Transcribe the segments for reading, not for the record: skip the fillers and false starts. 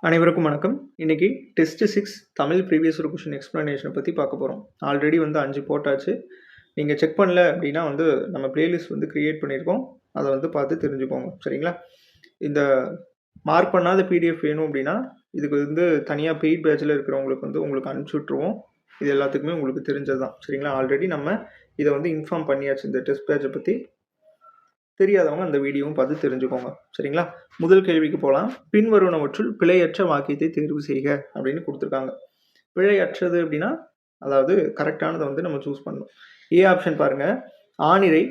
அனைவருக்கும் வணக்கம். இன்னைக்கு test 6 Tamil previous year question எக்ஸ்ப்ளனேஷனை பற்றி பார்க்க போகிறோம். ஆல்ரெடி 5 போட்டாச்சு. நீங்கள் செக் பண்ணல அப்படின்னா நம்ம பிளேலிஸ்ட் கிரியேட் பண்ணியிருக்கோம். அதை பார்த்து தெரிஞ்சுக்கோங்க. சரிங்களா? இந்த மார்க் பண்ணாத பிடிஎஃப் வேணும் அப்படின்னா இதுக்கு தனியாக பெய்ட் பேட்சில் இருக்கிறவங்களுக்கு உங்களுக்கு அனுப்பிச்சி விட்ருவோம். இது எல்லாத்துக்குமே உங்களுக்கு தெரிஞ்சது தான். சரிங்களா? ஆல்ரெடி நம்ம இதை இன்ஃபார்ம் பண்ணியாச்சு. இந்த டெஸ்ட் பேட்சை பற்றி தெரியாதவங்க அந்த வீடியோவும் பார்த்து தெரிஞ்சுக்கோங்க. சரிங்களா? முதல் கேள்விக்கு போகலாம். பின்வருவனவற்றுள் பிழையற்ற வாக்கியத்தை தேர்வு செய்க அப்படின்னு கொடுத்துருக்காங்க. பிழையற்றது அப்படின்னா அதாவது கரெக்டானதை நம்ம சூஸ் பண்ணணும். ஏ ஆப்ஷன் பாருங்க. ஆணிரை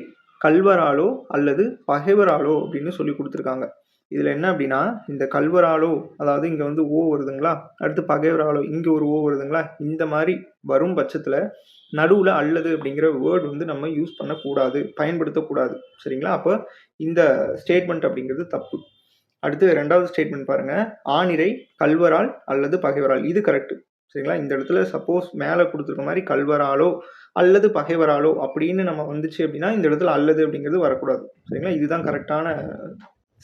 கல்வராலோ அல்லது பகைவராலோ அப்படின்னு சொல்லி கொடுத்துருக்காங்க. இதில் என்ன அப்படின்னா இந்த கல்வராலோ அதாவது இங்கே ஓ வருதுங்களா, அடுத்து பகைவராலோ இங்கே ஒரு ஓ வருதுங்களா, இந்த மாதிரி வரும் பட்சத்தில் நடுவில் அல்லது அப்படிங்கிற வேர்டு நம்ம யூஸ் பண்ணக்கூடாது, பயன்படுத்தக்கூடாது. சரிங்களா? அப்போ இந்த ஸ்டேட்மெண்ட் அப்படிங்கிறது தப்பு. அடுத்து ரெண்டாவது ஸ்டேட்மெண்ட் பாருங்க. ஆணிரை கல்வரால் அல்லது பகைவரால், இது கரெக்ட். சரிங்களா? இந்த இடத்துல சப்போஸ் மேலே கொடுத்துருக்க மாதிரி கல்வராலோ அல்லது பகைவராலோ அப்படின்னு நம்ம வந்துச்சு அப்படின்னா இந்த இடத்துல அல்லது அப்படிங்கிறது வரக்கூடாது. சரிங்களா? இதுதான் கரெக்டான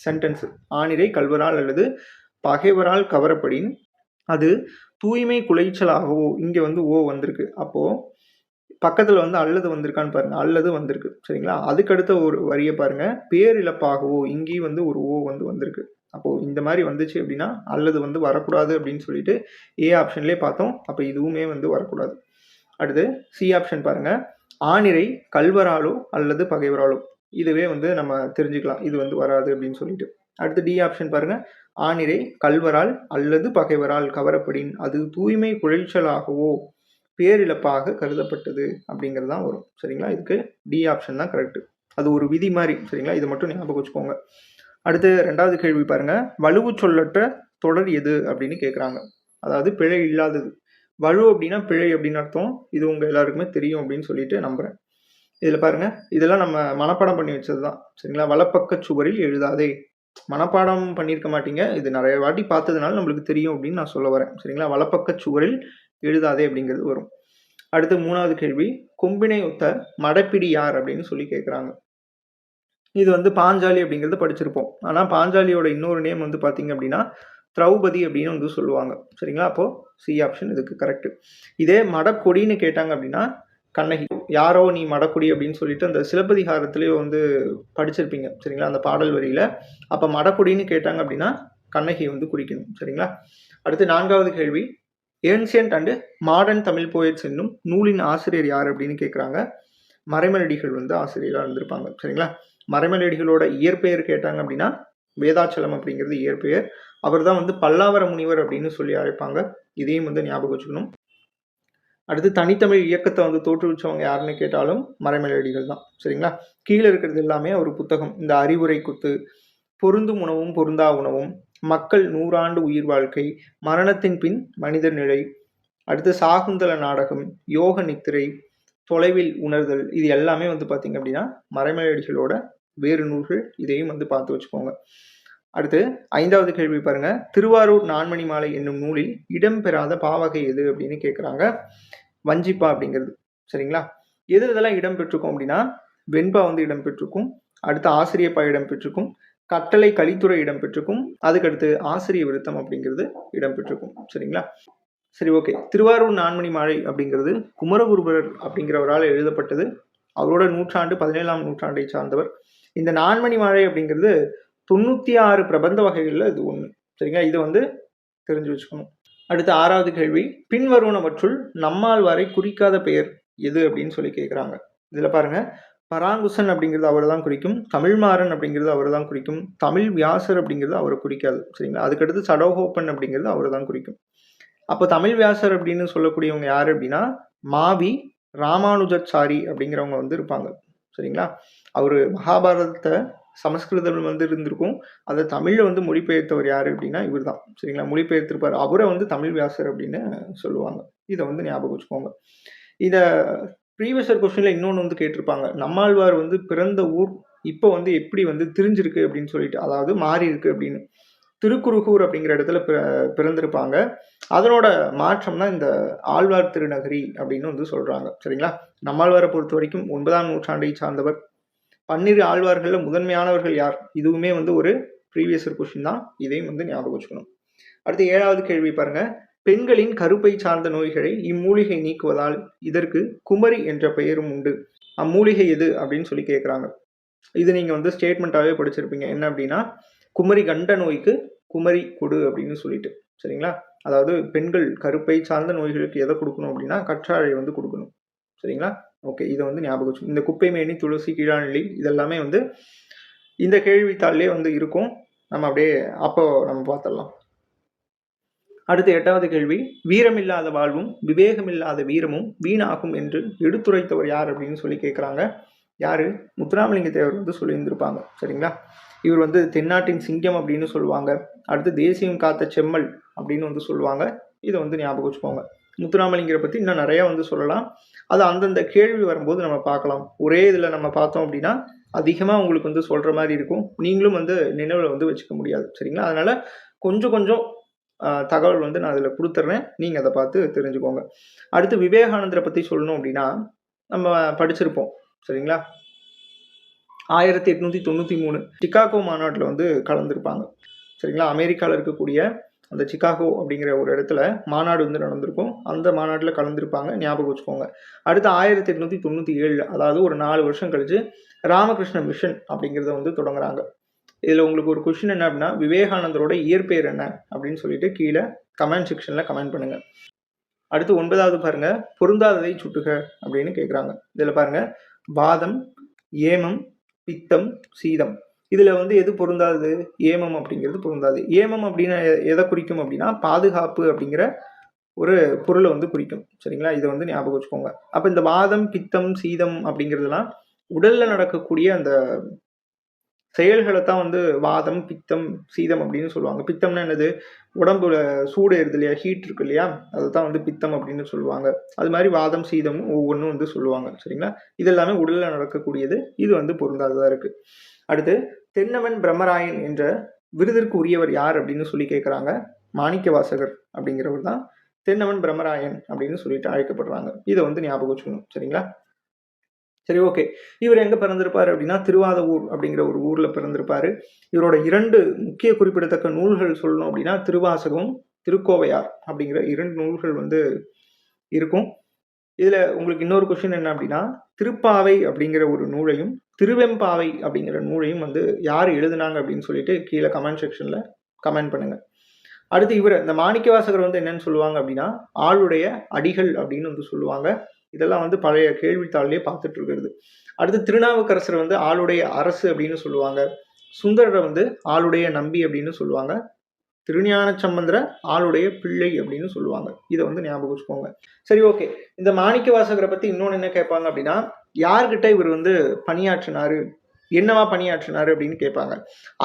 சென்டென்ஸ். ஆணிரை கல்வரால் அல்லது பகைவரால் கவரப்படின் அது தூய்மை குலைச்சலாகவோ, இங்கே ஓ வந்திருக்கு, அப்போ பக்கத்தில் அல்லது வந்திருக்கான்னு பாருங்க. அல்லது வந்திருக்கு. சரிங்களா? அதுக்கடுத்த ஒரு வரியை பாருங்க. பேரிழப்பாகவோ, இங்கேயும் ஒரு ஓ வந்திருக்கு. அப்போ இந்த மாதிரி வந்துச்சு அப்படின்னா அல்லது வரக்கூடாது அப்படின்னு சொல்லிட்டு ஏ ஆப்ஷன்லேயே பார்த்தோம். அப்போ இதுவுமே வரக்கூடாது. அடுத்து சி ஆப்ஷன் பாருங்க. ஆணிரை கல்வராலோ அல்லது பகைவராலோ, இதுவே நம்ம தெரிஞ்சுக்கலாம் இது வராது அப்படின்னு சொல்லிட்டு. அடுத்து டி ஆப்ஷன் பாருங்க. ஆணிரை கல்வரால் அல்லது பகைவரால் கவரப்படின் அது தூய்மை குழைச்சலாகவோ பேரிழப்பாக கருதப்பட்டது அப்படிங்கிறது தான் வரும். சரிங்களா? இதுக்கு டி ஆப்ஷன் தான் கரெக்ட். அது ஒரு விதி மாதிரி. சரிங்களா? இது மட்டும் ஞாபகம் வச்சுக்கோங்க. அடுத்து ரெண்டாவது கேள்வி பாருங்க. வலுவு சொல்லற்ற தொடர் எது அப்படின்னு கேட்குறாங்க. அதாவது பிழை இல்லாதது. வலு அப்படின்னா பிழை அப்படின்னு அர்த்தம். இது உங்கள் எல்லாருக்குமே தெரியும் அப்படின்னு சொல்லிட்டு நம்புறேன். இதில் பாருங்க. இதெல்லாம் நம்ம மனப்பாடம் பண்ணி வச்சது தான். சரிங்களா? வலப்பக்க சுவரில் எழுதாதே. மனப்பாடம் பண்ணியிருக்க மாட்டீங்க, இது நிறைய வாட்டி பார்த்ததுனால நம்மளுக்கு தெரியும் அப்படின்னு நான் சொல்ல வரேன். சரிங்களா? வலப்பக்க சுவரில் எழுதாதே அப்படிங்கிறது வரும். அடுத்து மூணாவது கேள்வி. கொம்பினை ஒத்த மடப்பிடி யார் அப்படின்னு சொல்லி கேட்குறாங்க. இது பாஞ்சாலி அப்படிங்கிறது படிச்சிருப்போம். ஆனால் பாஞ்சாலியோட இன்னொரு நேம் பார்த்தீங்க அப்படின்னா திரௌபதி அப்படின்னு சொல்லுவாங்க. சரிங்களா? அப்போ சி ஆப்ஷன் இதுக்கு கரெக்ட். இதே மடக்கொடின்னு கேட்டாங்க அப்படின்னா கண்ணகி. யாரோ நீ மடக்குடி அப்படின்னு சொல்லிட்டு அந்த சிலப்பதிகாரத்திலேயே படிச்சிருப்பீங்க. சரிங்களா? அந்த பாடல் வரியில. அப்போ மடக்குடின்னு கேட்டாங்க அப்படின்னா கண்ணகி குறிக்கணும். சரிங்களா? அடுத்து நான்காவது கேள்வி. Ancient and modern Tamil poets என்னும் நூலின் ஆசிரியர் யார் அப்படின்னு கேட்குறாங்க. மறைமலடிகள் ஆசிரியராக இருந்திருப்பாங்க. சரிங்களா? மறைமலடிகளோட இயற்பெயர் கேட்டாங்க அப்படின்னா வேதாச்சலம் அப்படிங்கிறது இயற்பெயர். அவர் தான் பல்லாவர முனிவர் அப்படின்னு சொல்லி அழைப்பாங்க. இதையும் ஞாபகம் வச்சுக்கணும். அடுத்து தனித்தமிழ் இயக்கத்தை தோற்றுவிச்சவங்க யாருன்னு கேட்டாலும் மறைமலடிகள் தான். சரிங்களா? கீழே இருக்கிறது எல்லாமே ஒரு புத்தகம். இந்த அறிவுரை குத்து, பொருந்தும் உணவும் பொருந்தா உணவும், மக்கள் 100 ஆண்டு உயிர் வாழ்க்கை, மரணத்தின் பின் மனிதர் நிலை, அடுத்து சாகுந்தல நாடகம், யோக நித்திரை, தொலைவில் உணர்தல், இது எல்லாமே பார்த்தீங்க அப்படின்னா மறைமலடிகளோட வேறு நூல்கள். இதையும் பார்த்து வச்சுக்கோங்க. அடுத்து ஐந்தாவது கேள்வி பாருங்க. திருவாரூர் நான்மணி மாலை என்னும் நூலில் இடம்பெறாத பாவகை எது அப்படின்னு கேட்குறாங்க. வஞ்சிப்பா அப்படிங்கிறது. சரிங்களா? இதெல்லாம் இடம்பெற்றிருக்கும் அப்படின்னா வெண்பா இடம்பெற்றிருக்கும். அடுத்து ஆசிரியப்பா இடம்பெற்றிருக்கும். கட்டளை கலித்துறை இடம்பெற்றிருக்கும். அதுக்கடுத்து ஆசிரிய விருத்தம் அப்படிங்கிறது இடம்பெற்றிருக்கும். சரிங்களா? சரி, ஓகே. திருவாரூர் நான்மணி மாலை அப்படிங்கிறது குமரகுருபரர் அப்படிங்கிறவரால் எழுதப்பட்டது. அவரோட நூற்றாண்டு 17ஆம் நூற்றாண்டை சார்ந்தவர். இந்த நான்மணி மாலை அப்படிங்கிறது 96 பிரபந்த வகைகளில் இது ஒன்று. சரிங்களா? இது தெரிஞ்சு வச்சுக்கணும். அடுத்து ஆறாவது கேள்வி. பின்வருவனவற்றுள் நம்மாழ்வாரை குறிக்காத பெயர் எது அப்படின்னு சொல்லி கேட்குறாங்க. இதில் பாருங்க. பராங்குசன் அப்படிங்கிறது அவர் தான் குறிக்கும். தமிழ்மாறன் அப்படிங்கிறது அவர் தான் குறிக்கும். தமிழ் வியாசர் அப்படிங்கிறது அவரை குறிக்காது. சரிங்களா? அதுக்கடுத்து சடகோப்பன் அப்படிங்கிறது அவர் தான் குறிக்கும். அப்போ தமிழ் வியாசர் அப்படின்னு சொல்லக்கூடியவங்க யார் அப்படின்னா மாவி ராமானுஜாச்சாரி அப்படிங்கிறவங்க இருப்பாங்க. சரிங்களா? அவர் மகாபாரதத்தை சமஸ்கிருதம் இருந்திருக்கும். அதை தமிழில் மொழிபெயர்த்தவர் யார் அப்படின்னா இவர் தான். சரிங்களா? மொழிபெயர்த்திருப்பார். அவரை தமிழ் வியாசர் அப்படின்னு சொல்லுவாங்க. இதை ஞாபகம் வச்சுக்கோங்க. இதை ப்ரீவியஸ் இயர் கொஸ்டின்ல இன்னொன்று கேட்டிருப்பாங்க. நம்மாழ்வார் பிறந்த ஊர் இப்போ எப்படி தெரிஞ்சிருக்கு அப்படின்னு சொல்லிட்டு, அதாவது மாறி இருக்கு அப்படின்னு. திருக்குறுகூர் அப்படிங்கிற இடத்துல பிறந்திருப்பாங்க. அதனோட மாற்றம் தான் இந்த ஆழ்வார் திருநகரி அப்படின்னு சொல்றாங்க. சரிங்களா? நம்மாழ்வாரை பொறுத்த வரைக்கும் 9ஆம் நூற்றாண்டை சார்ந்தவர். 12 ஆழ்வார்களில் முதன்மையானவர்கள் யார்? இதுவுமே ஒரு ப்ரீவியஸ் இயர் கொஸ்டின் தான். இதையும் ஞாபகம் வச்சுக்கணும். அடுத்து 7வது கேள்வி பாருங்க. பெண்களின் கருப்பை சார்ந்த நோய்களை இம்மூலிகை நீக்குவதால் இதற்கு குமரி என்ற பெயரும் உண்டு. அம்மூலிகை எது அப்படின்னு சொல்லி கேட்குறாங்க. இது நீங்கள் வந்து ஸ்டேட்மெண்ட்டாகவே படிச்சிருப்பீங்க. என்ன அப்படின்னா, குமரி கண்ட நோய்க்கு குமரி கொடு அப்படின்னு சொல்லிட்டு. சரிங்களா? அதாவது பெண்கள் கருப்பை சார்ந்த நோய்களுக்கு எதை கொடுக்கணும் அப்படின்னா, கற்றாழை வந்து கொடுக்கணும். சரிங்களா? ஓகே, இதை வந்து ஞாபகம் வச்சு. இந்த குப்பைமேனி, துளசி, கீழாநெல்லி இதெல்லாமே வந்து இந்த கேள்வித்தாள்லேயே வந்து இருக்கும். நம்ம அப்படியே அப்போ நம்ம பார்த்துடலாம். அடுத்து 8வது கேள்வி. வீரமில்லாத வாழ்வும் விவேகமில்லாத வீரமும் வீணாகும் என்று எடுத்துரைத்தவர் யார் அப்படின்னு சொல்லி கேட்குறாங்க. யாரு? முத்துராமலிங்க தேவர் வந்து சொல்லியிருந்திருப்பாங்க. சரிங்களா? இவர் வந்து தென்னாட்டின் சிங்கம் அப்படின்னு சொல்லுவாங்க. அடுத்து தேசியம் காத்த செம்மல் அப்படின்னு வந்து சொல்லுவாங்க. இதை வந்து ஞாபகம் வச்சுக்கோங்க. முத்துராமலிங்கரை பற்றி இன்னும் நிறையா வந்து சொல்லலாம். அது அந்தந்த கேள்வி வரும்போது நம்ம பார்க்கலாம். ஒரே இதில் நம்ம பார்த்தோம் அப்படின்னா அதிகமாக உங்களுக்கு வந்து சொல்கிற மாதிரி இருக்கும். நீங்களும் வந்து நினைவில் வந்து வச்சுக்க முடியாது. சரிங்களா? அதனால் கொஞ்சம் கொஞ்சம் தகவல் வந்து நான் அதில் கொடுத்துட்றேன். நீங்கள் அதை பார்த்து தெரிஞ்சுக்கோங்க. அடுத்து விவேகானந்தரை பற்றி சொல்லணும் அப்படின்னா நம்ம படிச்சிருப்போம். சரிங்களா? 1893 சிகாகோ மாநாட்டில் வந்து கலந்துருப்பாங்க. சரிங்களா? அமெரிக்காவில் இருக்கக்கூடிய அந்த சிகாகோ அப்படிங்கிற ஒரு இடத்துல மாநாடு வந்து நடந்திருக்கும். அந்த மாநாட்டில் கலந்துருப்பாங்க. ஞாபகம் வச்சுக்கோங்க. அடுத்து 1897 அதாவது ஒரு 4 வருஷம் கழிச்சு ராமகிருஷ்ண மிஷன் அப்படிங்கிறத வந்து தொடங்குறாங்க. இதில் உங்களுக்கு ஒரு கொஸ்டின் என்ன அப்படின்னா, விவேகானந்தரோட இயற்பெயர் என்ன அப்படின்னு சொல்லிட்டு கீழே கமெண்ட் செக்ஷனில் கமெண்ட் பண்ணுங்க. அடுத்து 9வது பாருங்க. பொருந்தாததை சுட்டுக அப்படின்னு கேட்குறாங்க. இதில் பாருங்க, வாதம், ஏமம், பித்தம், சீதம். இதில் வந்து எது பொருந்தாது? ஏமம் அப்படிங்கிறது பொருந்தாது. ஏமம் அப்படின்னா எதை குறிக்கும் அப்படின்னா பாதுகாப்பு அப்படிங்கிற ஒரு பொருளை வந்து குறிக்கும். சரிங்களா? இதை வந்து ஞாபகம் வச்சுக்கோங்க. அப்போ இந்த வாதம், பித்தம், சீதம் அப்படிங்கிறதுலாம் உடலில் நடக்கக்கூடிய அந்த செயல்களை தான் வந்து வாதம், பித்தம், சீதம் அப்படின்னு சொல்லுவாங்க. பித்தம்னா என்னது? உடம்புல சூடு ஏறுது இல்லையா, ஹீட் இருக்கு இல்லையா, அதை தான் வந்து பித்தம் அப்படின்னு சொல்லுவாங்க. அது மாதிரி வாதம், சீதம் ஒவ்வொன்றும் வந்து சொல்லுவாங்க. சரிங்களா? இது எல்லாமே உடலில் நடக்கக்கூடியது. இது வந்து பொருந்தாததாக இருக்கு. அடுத்து தென்னவன் பிரம்மராயன் என்ற விருதிற்கு உரியவர் யார் அப்படின்னு சொல்லி கேட்குறாங்க. மாணிக்க வாசகர் அப்படிங்கிறவர் தான் தென்னவன் பிரம்மராயன் அப்படின்னு சொல்லிட்டு அழைக்கப்படுறாங்க. இதை வந்து ஞாபகம் வச்சுக்கணும். சரிங்களா? சரி, ஓகே. இவர் எங்கே பிறந்திருப்பார் அப்படின்னா திருவாதவூர் அப்படிங்கிற ஒரு ஊரில் பிறந்திருப்பார். இவரோட 2 முக்கிய குறிப்பிடத்தக்க நூல்கள் சொல்லணும் அப்படின்னா திருவாசகம், திருக்கோவையார் அப்படிங்கிற 2 நூல்கள் வந்து இருக்கும். இதில் உங்களுக்கு இன்னொரு கொஸ்டின் என்ன அப்படின்னா, திருப்பாவை அப்படிங்கிற ஒரு நூலையும் திருவெம்பாவை அப்படிங்கிற நூலையும் வந்து யார் எழுதுனாங்க அப்படின்னு சொல்லிட்டு கீழே கமெண்ட் செக்ஷனில் கமெண்ட் பண்ணுங்க. அடுத்து இவர் இந்த மாணிக்கவாசகர் வந்து என்னன்னு சொல்லுவாங்க அப்படின்னா ஆளுடைய அடிகள் அப்படின்னு வந்து சொல்லுவாங்க. இதெல்லாம் வந்து பழைய கேள்வித்தாள்லேயே பார்த்துட்டு இருக்கிறது. அடுத்து திருநாவுக்கரசர் வந்து ஆளுடைய அரசு அப்படின்னு சொல்லுவாங்க. சுந்தரரை வந்து ஆளுடைய நம்பி அப்படின்னு சொல்லுவாங்க. திருஞான சம்பந்தர ஆளுடைய பிள்ளை அப்படின்னு சொல்லுவாங்க. இதை வந்து ஞாபகம் வச்சுக்கோங்க. சரி, ஓகே. இந்த மாணிக்க வாசகரை பற்றி இன்னொன்று என்ன கேட்பாங்க அப்படின்னா, யார்கிட்ட இவர் வந்து பணியாற்றினாரு, என்னவா பணியாற்றினாரு அப்படின்னு கேட்பாங்க.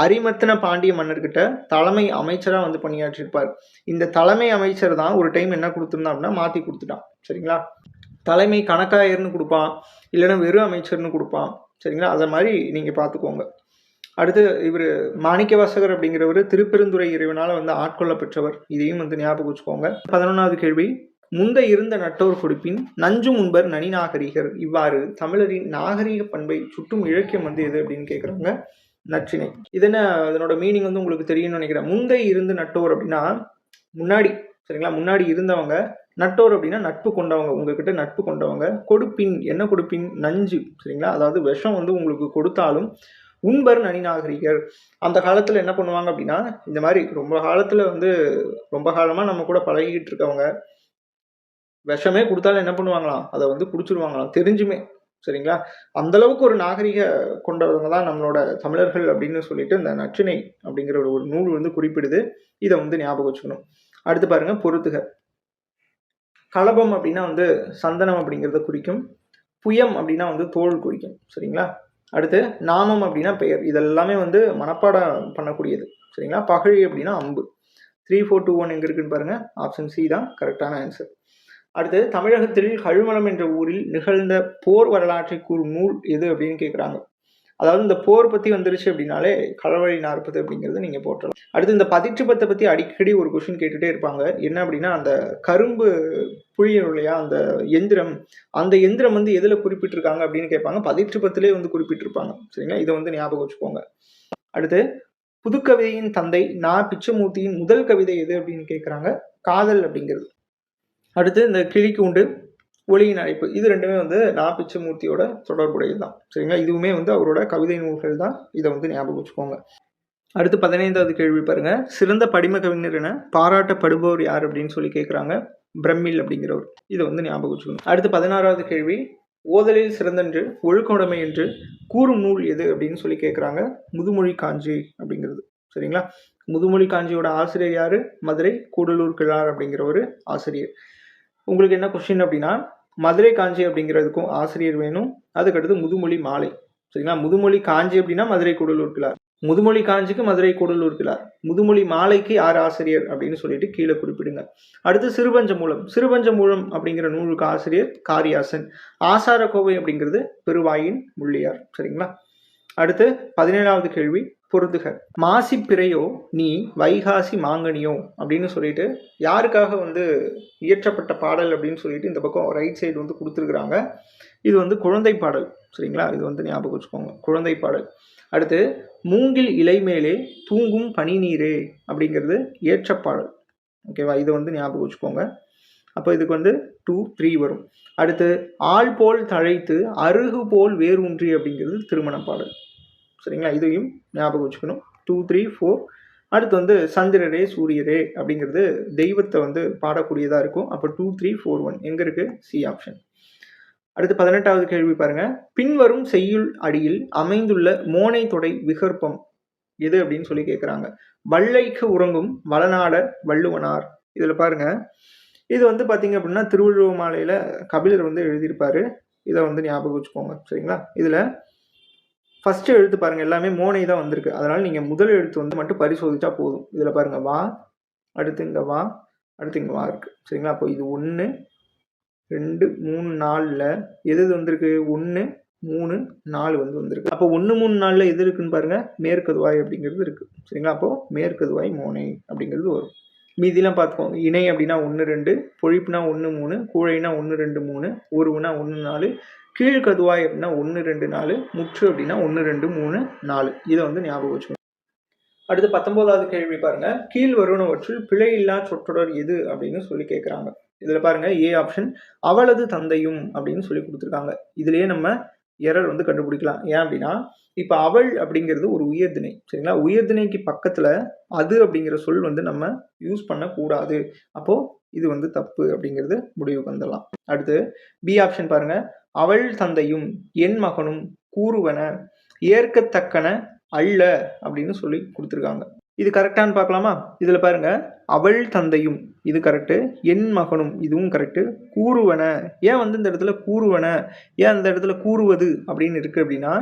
அரிமர்த்தன பாண்டிய மன்னர்கிட்ட தலைமை அமைச்சராக வந்து பணியாற்றிருப்பார். இந்த தலைமை அமைச்சர் தான் ஒரு டைம் என்ன கொடுத்துருந்தான் அப்படின்னா மாற்றி கொடுத்துட்டான். சரிங்களா? தலைமை கணக்காயர்னு கொடுப்பான், இல்லைன்னா வெறும் அமைச்சர்னு கொடுப்பான். சரிங்களா? அதை மாதிரி நீங்கள் பார்த்துக்கோங்க. அடுத்து இவர் மாணிக்கவாசகர் அப்படிங்கிறவர் திருப்பெருந்துறை இறைவனால் வந்து ஆட்கொள்ள பெற்றவர். இதையும் வந்து ஞாபகம் வச்சுக்கோங்க. 11வது கேள்வி. முந்த இருந்த நட்டோர் கொடுப்பின் நஞ்சும் உண்பர் நனி நாகரிகர். இவ்வாறு தமிழரின் நாகரிக பண்பை சுட்டும் இலக்கியம் வந்து எது அப்படின்னு கேட்குறாங்க. நற்றிணை. இதனோட மீனிங் வந்து உங்களுக்கு தெரியும்னு நினைக்கிறேன். முந்தை இருந்து நட்டோர் அப்படின்னா முன்னாடி. சரிங்களா? முன்னாடி இருந்தவங்க. நட்டோர் அப்படின்னா நட்பு கொண்டவங்க, உங்ககிட்ட நட்பு கொண்டவங்க. கொடுப்பின் என்ன கொடுப்பின்? நஞ்சு. சரிங்களா? அதாவது விஷம் வந்து உங்களுக்கு கொடுத்தாலும் உண்பர் நனி நாகரிகர். அந்த காலத்தில் என்ன பண்ணுவாங்க அப்படின்னா இந்த மாதிரி ரொம்ப காலத்தில் வந்து ரொம்ப காலமாக நம்ம கூட பழகிக்கிட்டு இருக்கவங்க விஷமே கொடுத்தாலும் என்ன பண்ணுவாங்களாம், அதை வந்து குடிச்சிருவாங்களாம் தெரிஞ்சுமே. சரிங்களா? அந்த அளவுக்கு ஒரு நாகரிக கொண்டவங்க தான் நம்மளோட தமிழர்கள் அப்படின்னு சொல்லிட்டு இந்த நற்றிணை அப்படிங்கிற ஒரு நூல் வந்து குறிப்பிடுது. இதை வந்து ஞாபகம் வச்சுக்கணும். அடுத்து பாருங்க, பொறுத்துக. கலபம் அப்படின்னா வந்து சந்தனம் அப்படிங்கிறத குறிக்கும். புயம் அப்படின்னா வந்து தோல் குறிக்கும். சரிங்களா? அடுத்து நாமம் அப்படின்னா பெயர். இதெல்லாமே வந்து மனப்பாடம் பண்ணக்கூடியது. சரிங்களா? பகழி அப்படின்னா அம்பு. 3, 4, 2, 1 எங்கே இருக்குன்னு பாருங்க. ஆப்ஷன் சி தான் கரெக்டான ஆன்சர். அடுத்து தமிழகத்தில் கழுமலம் என்ற ஊரில் நிகழ்ந்த போர் வரலாற்றை கூறும் நூல் எது அப்படின்னு கேட்குறாங்க. அதாவது இந்த போர் பற்றி வந்துருச்சு அப்படின்னாலே களவழி 40 அப்படிங்கிறது நீங்கள் போட்டலாம். அடுத்து இந்த பதிற்றுப்பத்தை பற்றி அடிக்கடி ஒரு கொஸ்டின் கேட்டுகிட்டே இருப்பாங்க. என்ன அப்படின்னா அந்த கரும்பு புழியும் இல்லையா அந்த எந்திரம், அந்த எந்திரம் வந்து எதில் குறிப்பிட்டிருக்காங்க அப்படின்னு கேட்பாங்க. பதிற்றுப்பத்திலே வந்து குறிப்பிட்டிருப்பாங்க. சரிங்களா? இதை வந்து ஞாபகம் வச்சுக்கோங்க. அடுத்து புதுக்கவிதையின் தந்தை நா. பிச்சமூர்த்தியின் முதல் கவிதை எது அப்படின்னு கேட்குறாங்க. காதல் அப்படிங்கிறது. அடுத்து இந்த கிளிக்கூண்டு, ஒளியின் அழைப்பு, இது ரெண்டுமே வந்து நா. பிச்சமூர்த்தியோட தொடர்புடையது தான். சரிங்களா? இதுவுமே வந்து அவரோட கவிதை நூல்கள் தான். இதை வந்து ஞாபகம் வச்சுக்கோங்க. அடுத்து 15வது கேள்வி பாருங்க. சிறந்த படிம கவிஞர் என பாராட்டப்படுபவர் யார் அப்படின்னு சொல்லி கேட்குறாங்க. பிரமிழ் அப்படிங்கிறவர். இதை வந்து ஞாபகம் வச்சுக்கணும். அடுத்து 16வது கேள்வி. ஓதலில் சிறந்தன்று ஒழுக்கமுடைமை என்று கூறும் நூல் எது அப்படின்னு சொல்லி கேட்குறாங்க. முதுமொழி காஞ்சி அப்படிங்கிறது. சரிங்களா? முதுமொழி காஞ்சியோட ஆசிரியர் யாரு? மதுரை கூடலூர் கிழார் அப்படிங்கிற ஒரு ஆசிரியர். உங்களுக்கு என்ன கொஸ்டின் அப்படின்னா, மதுரை காஞ்சி அப்படிங்கிறதுக்கும் ஆசிரியர் வேணும். அதுக்கடுத்து முதுமொழி மாலை. சரிங்களா? முதுமொழி காஞ்சி அப்படின்னா மதுரை கூடலூர் கிழார், முதுமொழி காஞ்சிக்கு மதுரை கூடலூர் கிழார், முதுமொழி மாலைக்கு யார் ஆசிரியர் அப்படின்னு சொல்லிட்டு கீழே குறிப்பிடுங்க. அடுத்து சிறுபஞ்ச மூலம். சிறுபஞ்ச மூலம் அப்படிங்கிற நூலுக்கு ஆசிரியர் காரியாசன். ஆசார கோவை அப்படிங்கிறது பெருவாயின் முள்ளியார். சரிங்களா? அடுத்து 17வது கேள்வி. பொருத்துக. மாசி பிறையோ நீ வைகாசி மாங்கனியோ அப்படின்னு சொல்லிட்டு யாருக்காக வந்து இயற்றப்பட்ட பாடல் அப்படின்னு சொல்லிட்டு இந்த பக்கம் ரைட் சைடு வந்து கொடுத்துருக்குறாங்க. இது வந்து குழந்தை பாடல். சரிங்களா? இது வந்து ஞாபகம் வச்சுக்கோங்க, குழந்தை பாடல். அடுத்து மூங்கில் இலை மேலே தூங்கும் பனி நீரே அப்படிங்கிறது ஏற்றப்பாடல். ஓகேவா? இதை வந்து ஞாபகம் வச்சுக்கோங்க. அப்போ இதுக்கு வந்து 2, 3 வரும். அடுத்து ஆள் போல் தழைத்து அருகு போல் வேரூன்றி அப்படிங்கிறது திருமண பாடல். சரிங்களா? இதையும் ஞாபகம் வச்சுக்கணும். 2, 3, 4. அடுத்து வந்து சந்திரரே சூரியரே அப்படிங்கிறது தெய்வத்தை வந்து பாடக்கூடியதாக இருக்கும். அப்போ 2, 3, 4, 1 எங்கே இருக்குது? C option. அடுத்து 18வது கேள்வி பாருங்க. பின்வரும் செய்யுள் அடியில் அமைந்துள்ள மோனை தொடை விகற்பம் எது அப்படின்னு சொல்லி கேட்குறாங்க. வள்ளைக்கு உறங்கும் வளநாட வள்ளுவனார். இதில் பாருங்க, இது வந்து பார்த்தீங்க அப்படின்னா திருவள்ளுவர் மாலையில் கபிலர் வந்து எழுதியிருப்பாரு. இதை வந்து ஞாபகம் வச்சுக்கோங்க. சரிங்களா? இதில் ஃபஸ்ட்டு எழுத்து பாருங்கள், எல்லாமே மோனை தான் வந்திருக்கு. அதனால் நீங்கள் முதல் எழுத்து வந்து மட்டும் பரிசோதிச்சா போதும். இதில் பாருங்கள் வா, அடுத்து இங்கே வா, அடுத்து இங்கே வா இருக்குது. சரிங்களா? அப்போ இது 1, 2, 3, 4ல் எது வந்திருக்கு? 1, 3, 4 வந்து வந்திருக்கு. அப்போ 1, 3, 4ல் எது இருக்குன்னு பாருங்கள், மேற்கதுவாய் அப்படிங்கிறது இருக்குது. சரிங்களா? அப்போது மேற்கதுவாய் மோனை அப்படிங்கிறது வரும். மீதிலாம் பார்த்துக்கோங்க. இணை அப்படின்னா 1, 2, பொழிப்புனா 1, 3, கூழைனா 1, 2, 3, உருவுனா 1, 4, கீழ்கதுவாய் அப்படின்னா 1, 2, 4, முற்று அப்படின்னா 1, 2, 3, 4. இதை வந்து ஞாபகம் வச்சுக்கணும். அடுத்து 19வது கேள்வி பாருங்க. கீழ் வருவனவற்றில் பிழையில்லா சொற்றொடர் எது அப்படின்னு சொல்லி கேட்குறாங்க. இதில் பாருங்க, ஏ ஆப்ஷன் அவளது தந்தையும் அப்படின்னு சொல்லி கொடுத்துருக்காங்க. இதுலேயே நம்ம எரர் வந்து கண்டுபிடிக்கலாம். ஏன் அப்படின்னா, இப்போ அவள் அப்படிங்கிறது ஒரு உயர்திணை. சரிங்களா? உயர்திணைக்கு பக்கத்தில் அது அப்படிங்கிற சொல் வந்து நம்ம யூஸ் பண்ணக்கூடாது. அப்போது இது வந்து தப்பு அப்படிங்கிறது முடிவுக்கு வந்துடலாம். அடுத்து பி ஆப்ஷன் பாருங்க. அவள் தந்தையும் என் மகனும் கூறுவன ஏற்கத்தக்கன அல்ல அப்படின்னு சொல்லி கொடுத்துருக்காங்க. இது கரெக்டானு பார்க்கலாமா? இதில் பாருங்க, அவள் தந்தையும் இது கரெக்டு, என் மகனும் இதுவும் கரெக்டு, கூறுவன ஏன் வந்து இந்த இடத்துல கூறுவன, ஏன் அந்த இடத்துல கூறுவது அப்படின்னு இருக்குது அப்படின்னா,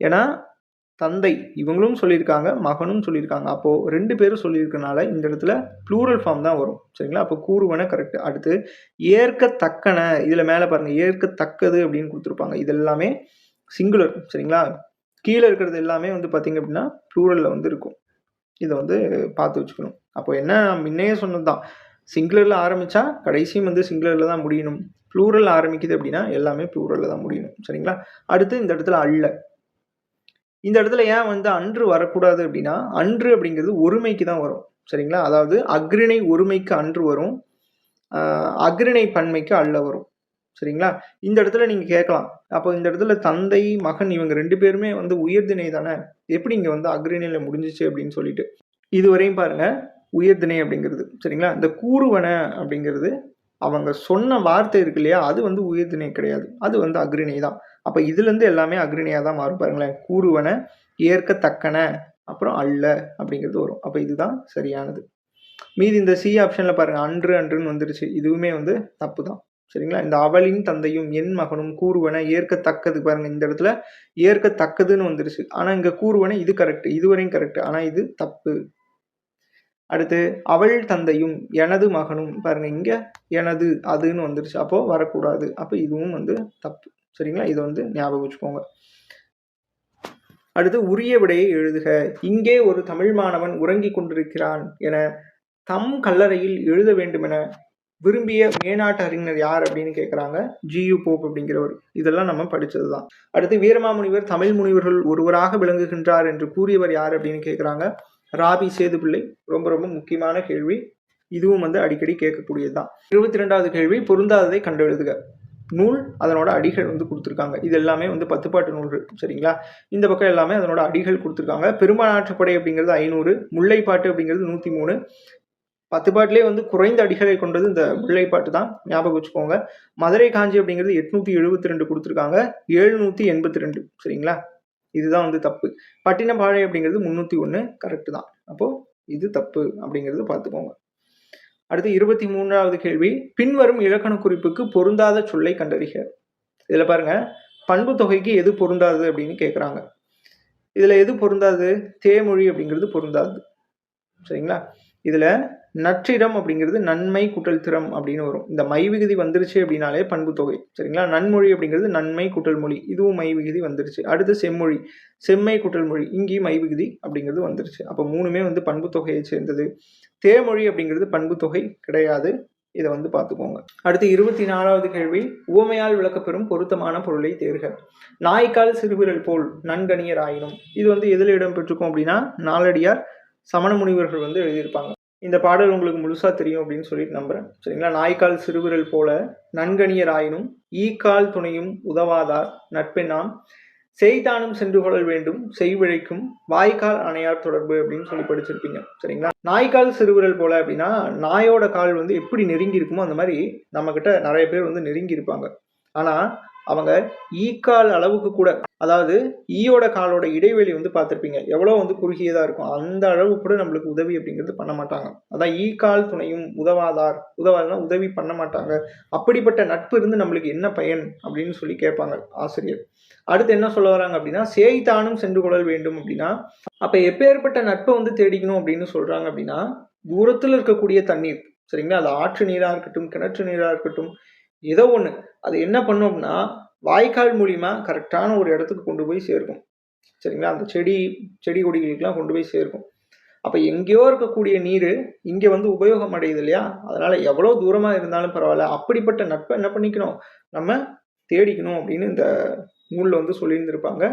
ஏன்னா தந்தை இவங்களும் சொல்லியிருக்காங்க, மகனும் சொல்லியிருக்காங்க. அப்போது 2 பேரும் சொல்லியிருக்கனால இந்த இடத்துல ப்ளூரல் ஃபார்ம் தான் வரும். சரிங்களா? அப்போ கூறுவன கரெக்டு. அடுத்து ஏற்கத்தக்கன, இதில் மேலே பாருங்கள் ஏற்கத்தக்கது அப்படின்னு கொடுத்துருப்பாங்க. இது எல்லாமே சிங்குலர். சரிங்களா? கீழே இருக்கிறது எல்லாமே வந்து பார்த்திங்க அப்படின்னா ப்ளூரலில் வந்து இருக்கும். இதை வந்து பார்த்து வச்சுக்கணும். அப்போ என்ன, முன்னையே சொன்னது தான், சிங்குலரில் ஆரம்பித்தா கடைசியும் வந்து சிங்குலரில் தான் முடியணும். ப்ளூரல் ஆரம்பிக்குது அப்படின்னா எல்லாமே ப்ளூரலில் தான் முடியணும். சரிங்களா? அடுத்து இந்த இடத்துல அல்ல. இந்த இடத்துல ஏன் வந்து அன்று வரக்கூடாது அப்படின்னா, அன்று அப்படிங்கிறது ஒருமைக்கு தான் வரும். சரிங்களா? அதாவது அக்ரிணை ஒருமைக்கு அன்று வரும், அக்ரிணை பன்மைக்கு அல்ல வரும். சரிங்களா? இந்த இடத்துல நீங்கள் கேட்கலாம், அப்போ இந்த இடத்துல தந்தை மகன் இவங்க 2 பேருமே வந்து உயர்திணை தானே, எப்படி இங்கே வந்து அக்ரிணையில் முடிஞ்சிச்சு அப்படின்னு சொல்லிட்டு. இதுவரையும் பாருங்கள் உயர்திணை அப்படிங்கிறது. சரிங்களா? இந்த கூறுவன அப்படிங்கிறது அவங்க சொன்ன வார்த்தை இருக்கு இல்லையா, அது வந்து உயர்திணை கிடையாது, அது வந்து அக்ரிணை தான். அப்போ இதுலேருந்து எல்லாமே அக்ரிணையாக தான் மாறும். பாருங்களேன், கூறுவன ஏற்கத்தக்கன அப்புறம் அல்ல அப்படிங்கிறது வரும். அப்போ இதுதான் சரியானது. மீதி இந்த சி ஆப்ஷனில் பாருங்கள், அன்று அன்றுன்னு வந்துருச்சு, இதுவுமே வந்து தப்பு தான். சரிங்களா? இந்த அவளின் தந்தையும் என் மகனும் கூறுவன ஏற்கத்தக்கது, பாருங்க இந்த இடத்துல ஏற்கத்தக்கதுன்னு வந்துருச்சு. ஆனால் இங்கே கூறுவன இது கரெக்ட், இதுவரையும் கரெக்ட், ஆனால் இது தப்பு. அடுத்து அவள் தந்தையும் எனது மகனும், பாருங்க இங்க எனது அதுன்னு வந்துருச்சு, அப்போ வரக்கூடாது. அப்போ இதுவும் வந்து தப்பு. சரிங்களா? இதை வந்து ஞாபகம் வச்சுக்கோங்க. அடுத்து உரிய விடையை எழுதுக. இங்கே ஒரு தமிழ் மாணவன் உறங்கிக் கொண்டிருக்கிறான் என தம் கல்லறையில் எழுத வேண்டுமென விரும்பிய மேனாட்டு அறிஞர் யார் அப்படின்னு கேட்குறாங்க. ஜியு போப் அப்படிங்கிறவர். இதெல்லாம் நம்ம படித்தது தான். அடுத்து வீரமாமுனிவர் தமிழ் முனிவர்கள் ஒருவராக விளங்குகின்றார் என்று கூறியவர் யார் அப்படின்னு கேட்குறாங்க. ராபி சேதுப்பிள்ளை ரொம்ப ரொம்ப முக்கியமான கேள்வி. இதுவும் வந்து அடிக்கடி கேட்கக்கூடியது தான். 22வது கேள்வி, பொருந்தாததை கண்டெழுதுக. நூல் அதனோட அடிகள் வந்து கொடுத்துருக்காங்க. இது எல்லாமே வந்து 10 பாட்டு நூல்கள். சரிங்களா? இந்த பக்கம் எல்லாமே அதனோட அடிகள் கொடுத்துருக்காங்க. பெரும்பாலாற்றுப்படை அப்படிங்கிறது 500, முல்லைப்பாட்டு அப்படிங்கிறது 103. 10 பாட்டிலே வந்து குறைந்த அடிகளை கொண்டது இந்த முல்லைப்பாட்டு தான், ஞாபகம் வச்சுக்கோங்க. மதுரை காஞ்சி அப்படிங்கிறது 872 கொடுத்துருக்காங்க, 782. சரிங்களா? இதுதான் வந்து தப்பு. பட்டினப்பாலை அப்படிங்கிறது 301, கரெக்டு தான். அப்போ இது தப்பு அப்படிங்கிறது பார்த்துக்கோங்க. அடுத்து 23வது கேள்வி, பின்வரும் இலக்கண குறிப்புக்கு பொருந்தாத சொல்லை கண்டறிக. இதுல பாருங்க, பண்பு தொகைக்கு எது பொருந்தாது அப்படின்னு கேட்குறாங்க. இதுல எது பொருந்தாது? தேமொழி அப்படிங்கிறது பொருந்தாது. சரிங்களா? இதுல நற்றிடம் அப்படிங்கிறது நன்மை கூட்டல் திறம் அப்படின்னு வரும். இந்த மை விகுதி வந்துருச்சு அப்படின்னாலே பண்பு தொகை. சரிங்களா? நன்மொழி அப்படிங்கிறது நன்மை கூட்டல் மொழி, இதுவும் மை விகுதி வந்துருச்சு. அடுத்து செம்மொழி, செம்மை கூட்டல் மொழி, இங்கேயும் மை விகுதி அப்படிங்கிறது வந்துருச்சு. அப்போ மூணுமே வந்து பண்பு தொகையை சேர்ந்தது. தேமொழி அப்படிங்கிறது பண்பு தொகை கிடையாது. இதை வந்து பார்த்துக்கோங்க. அடுத்து 24வது கேள்வி, உவமையால் விளக்கப்பெறும் பொருத்தமான பொருளை தேர்க. நாய்க்கால் சிறுவிரல் போல் நன்கணியர் ஆயினும். இது வந்து எதில் இடம் பெற்றிருக்கும் அப்படின்னா, நாலடியார் சமண முனிவர்கள் வந்து எழுதியிருப்பாங்க. இந்த பாடல் உங்களுக்கு முழுசா தெரியும் அப்படின்னு சொல்லிட்டு நம்புறேன். சரிங்களா? நாய்க்கால் சிறுவிரல் போல நன்கணியர் ஆயினும் ஈக்கால் துணையும் உதவாதார் நட்பெண்ணாம் செய்தானும் சென்று கொள்ளல் வேண்டும் செய்விழைக்கும் வாய்க்கால் அணையார் தொடர்பு அப்படின்னு சொல்லி படிச்சிருப்பீங்க. சரிங்களா? நாய்க்கால் சிறுவிரல் போல அப்படின்னா, நாயோட கால் வந்து எப்படி நெருங்கி இருக்குமோ அந்த மாதிரி நம்ம கிட்ட நிறைய பேர் வந்து நெருங்கி இருப்பாங்க. ஆனா அவங்க ஈக்கால் அளவுக்கு கூட, அதாவது ஈயோட காலோட இடைவெளி வந்து பார்த்துருப்பீங்க, எவ்வளோ வந்து குறுகியதா இருக்கும். அந்த அளவு கூட நம்மளுக்கு உதவி அப்படிங்கிறது பண்ண மாட்டாங்க. அதான் ஈக்கால் துணையும் உதவாதார், உதவாதுன்னா உதவி பண்ண மாட்டாங்க. அப்படிப்பட்ட நட்பு இருந்து நம்மளுக்கு என்ன பயன் அப்படின்னு சொல்லி கேட்பாங்க ஆசிரியர். அடுத்து என்ன சொல்ல வராங்க அப்படின்னா, சேய்தானும் சென்று கொள்ளல் வேண்டும் அப்படின்னா, அப்ப எப்பேற்பட்ட நட்பை வந்து தேடிக்கணும் அப்படின்னு சொல்றாங்க அப்படின்னா, தூரத்தில் இருக்கக்கூடிய தண்ணீர். சரிங்களா? அது ஆற்று நீரா இருக்கட்டும், கிணற்று நீரா இருக்கட்டும், ஏதோ ஒண்ணு, அது என்ன பண்ணும் அப்படின்னா வாய்க்கால் மூலியமா கரெக்டான ஒரு இடத்துக்கு கொண்டு போய் சேர்க்கும். சரிங்களா? அந்த செடி கொடிகளுக்கெல்லாம் கொண்டு போய் சேர்க்கும். அப்ப எங்கேயோ இருக்கக்கூடிய நீர் இங்க வந்து உபயோகம் அடையுது இல்லையா? அதனால எவ்வளவு தூரமா இருந்தாலும் பரவாயில்ல, அப்படிப்பட்ட நட்பை என்ன பண்ணிக்கணும், நம்ம தேடிக்கணும் அப்படின்னு இந்த நூல்ல வந்து சொல்லியிருந்திருப்பாங்க.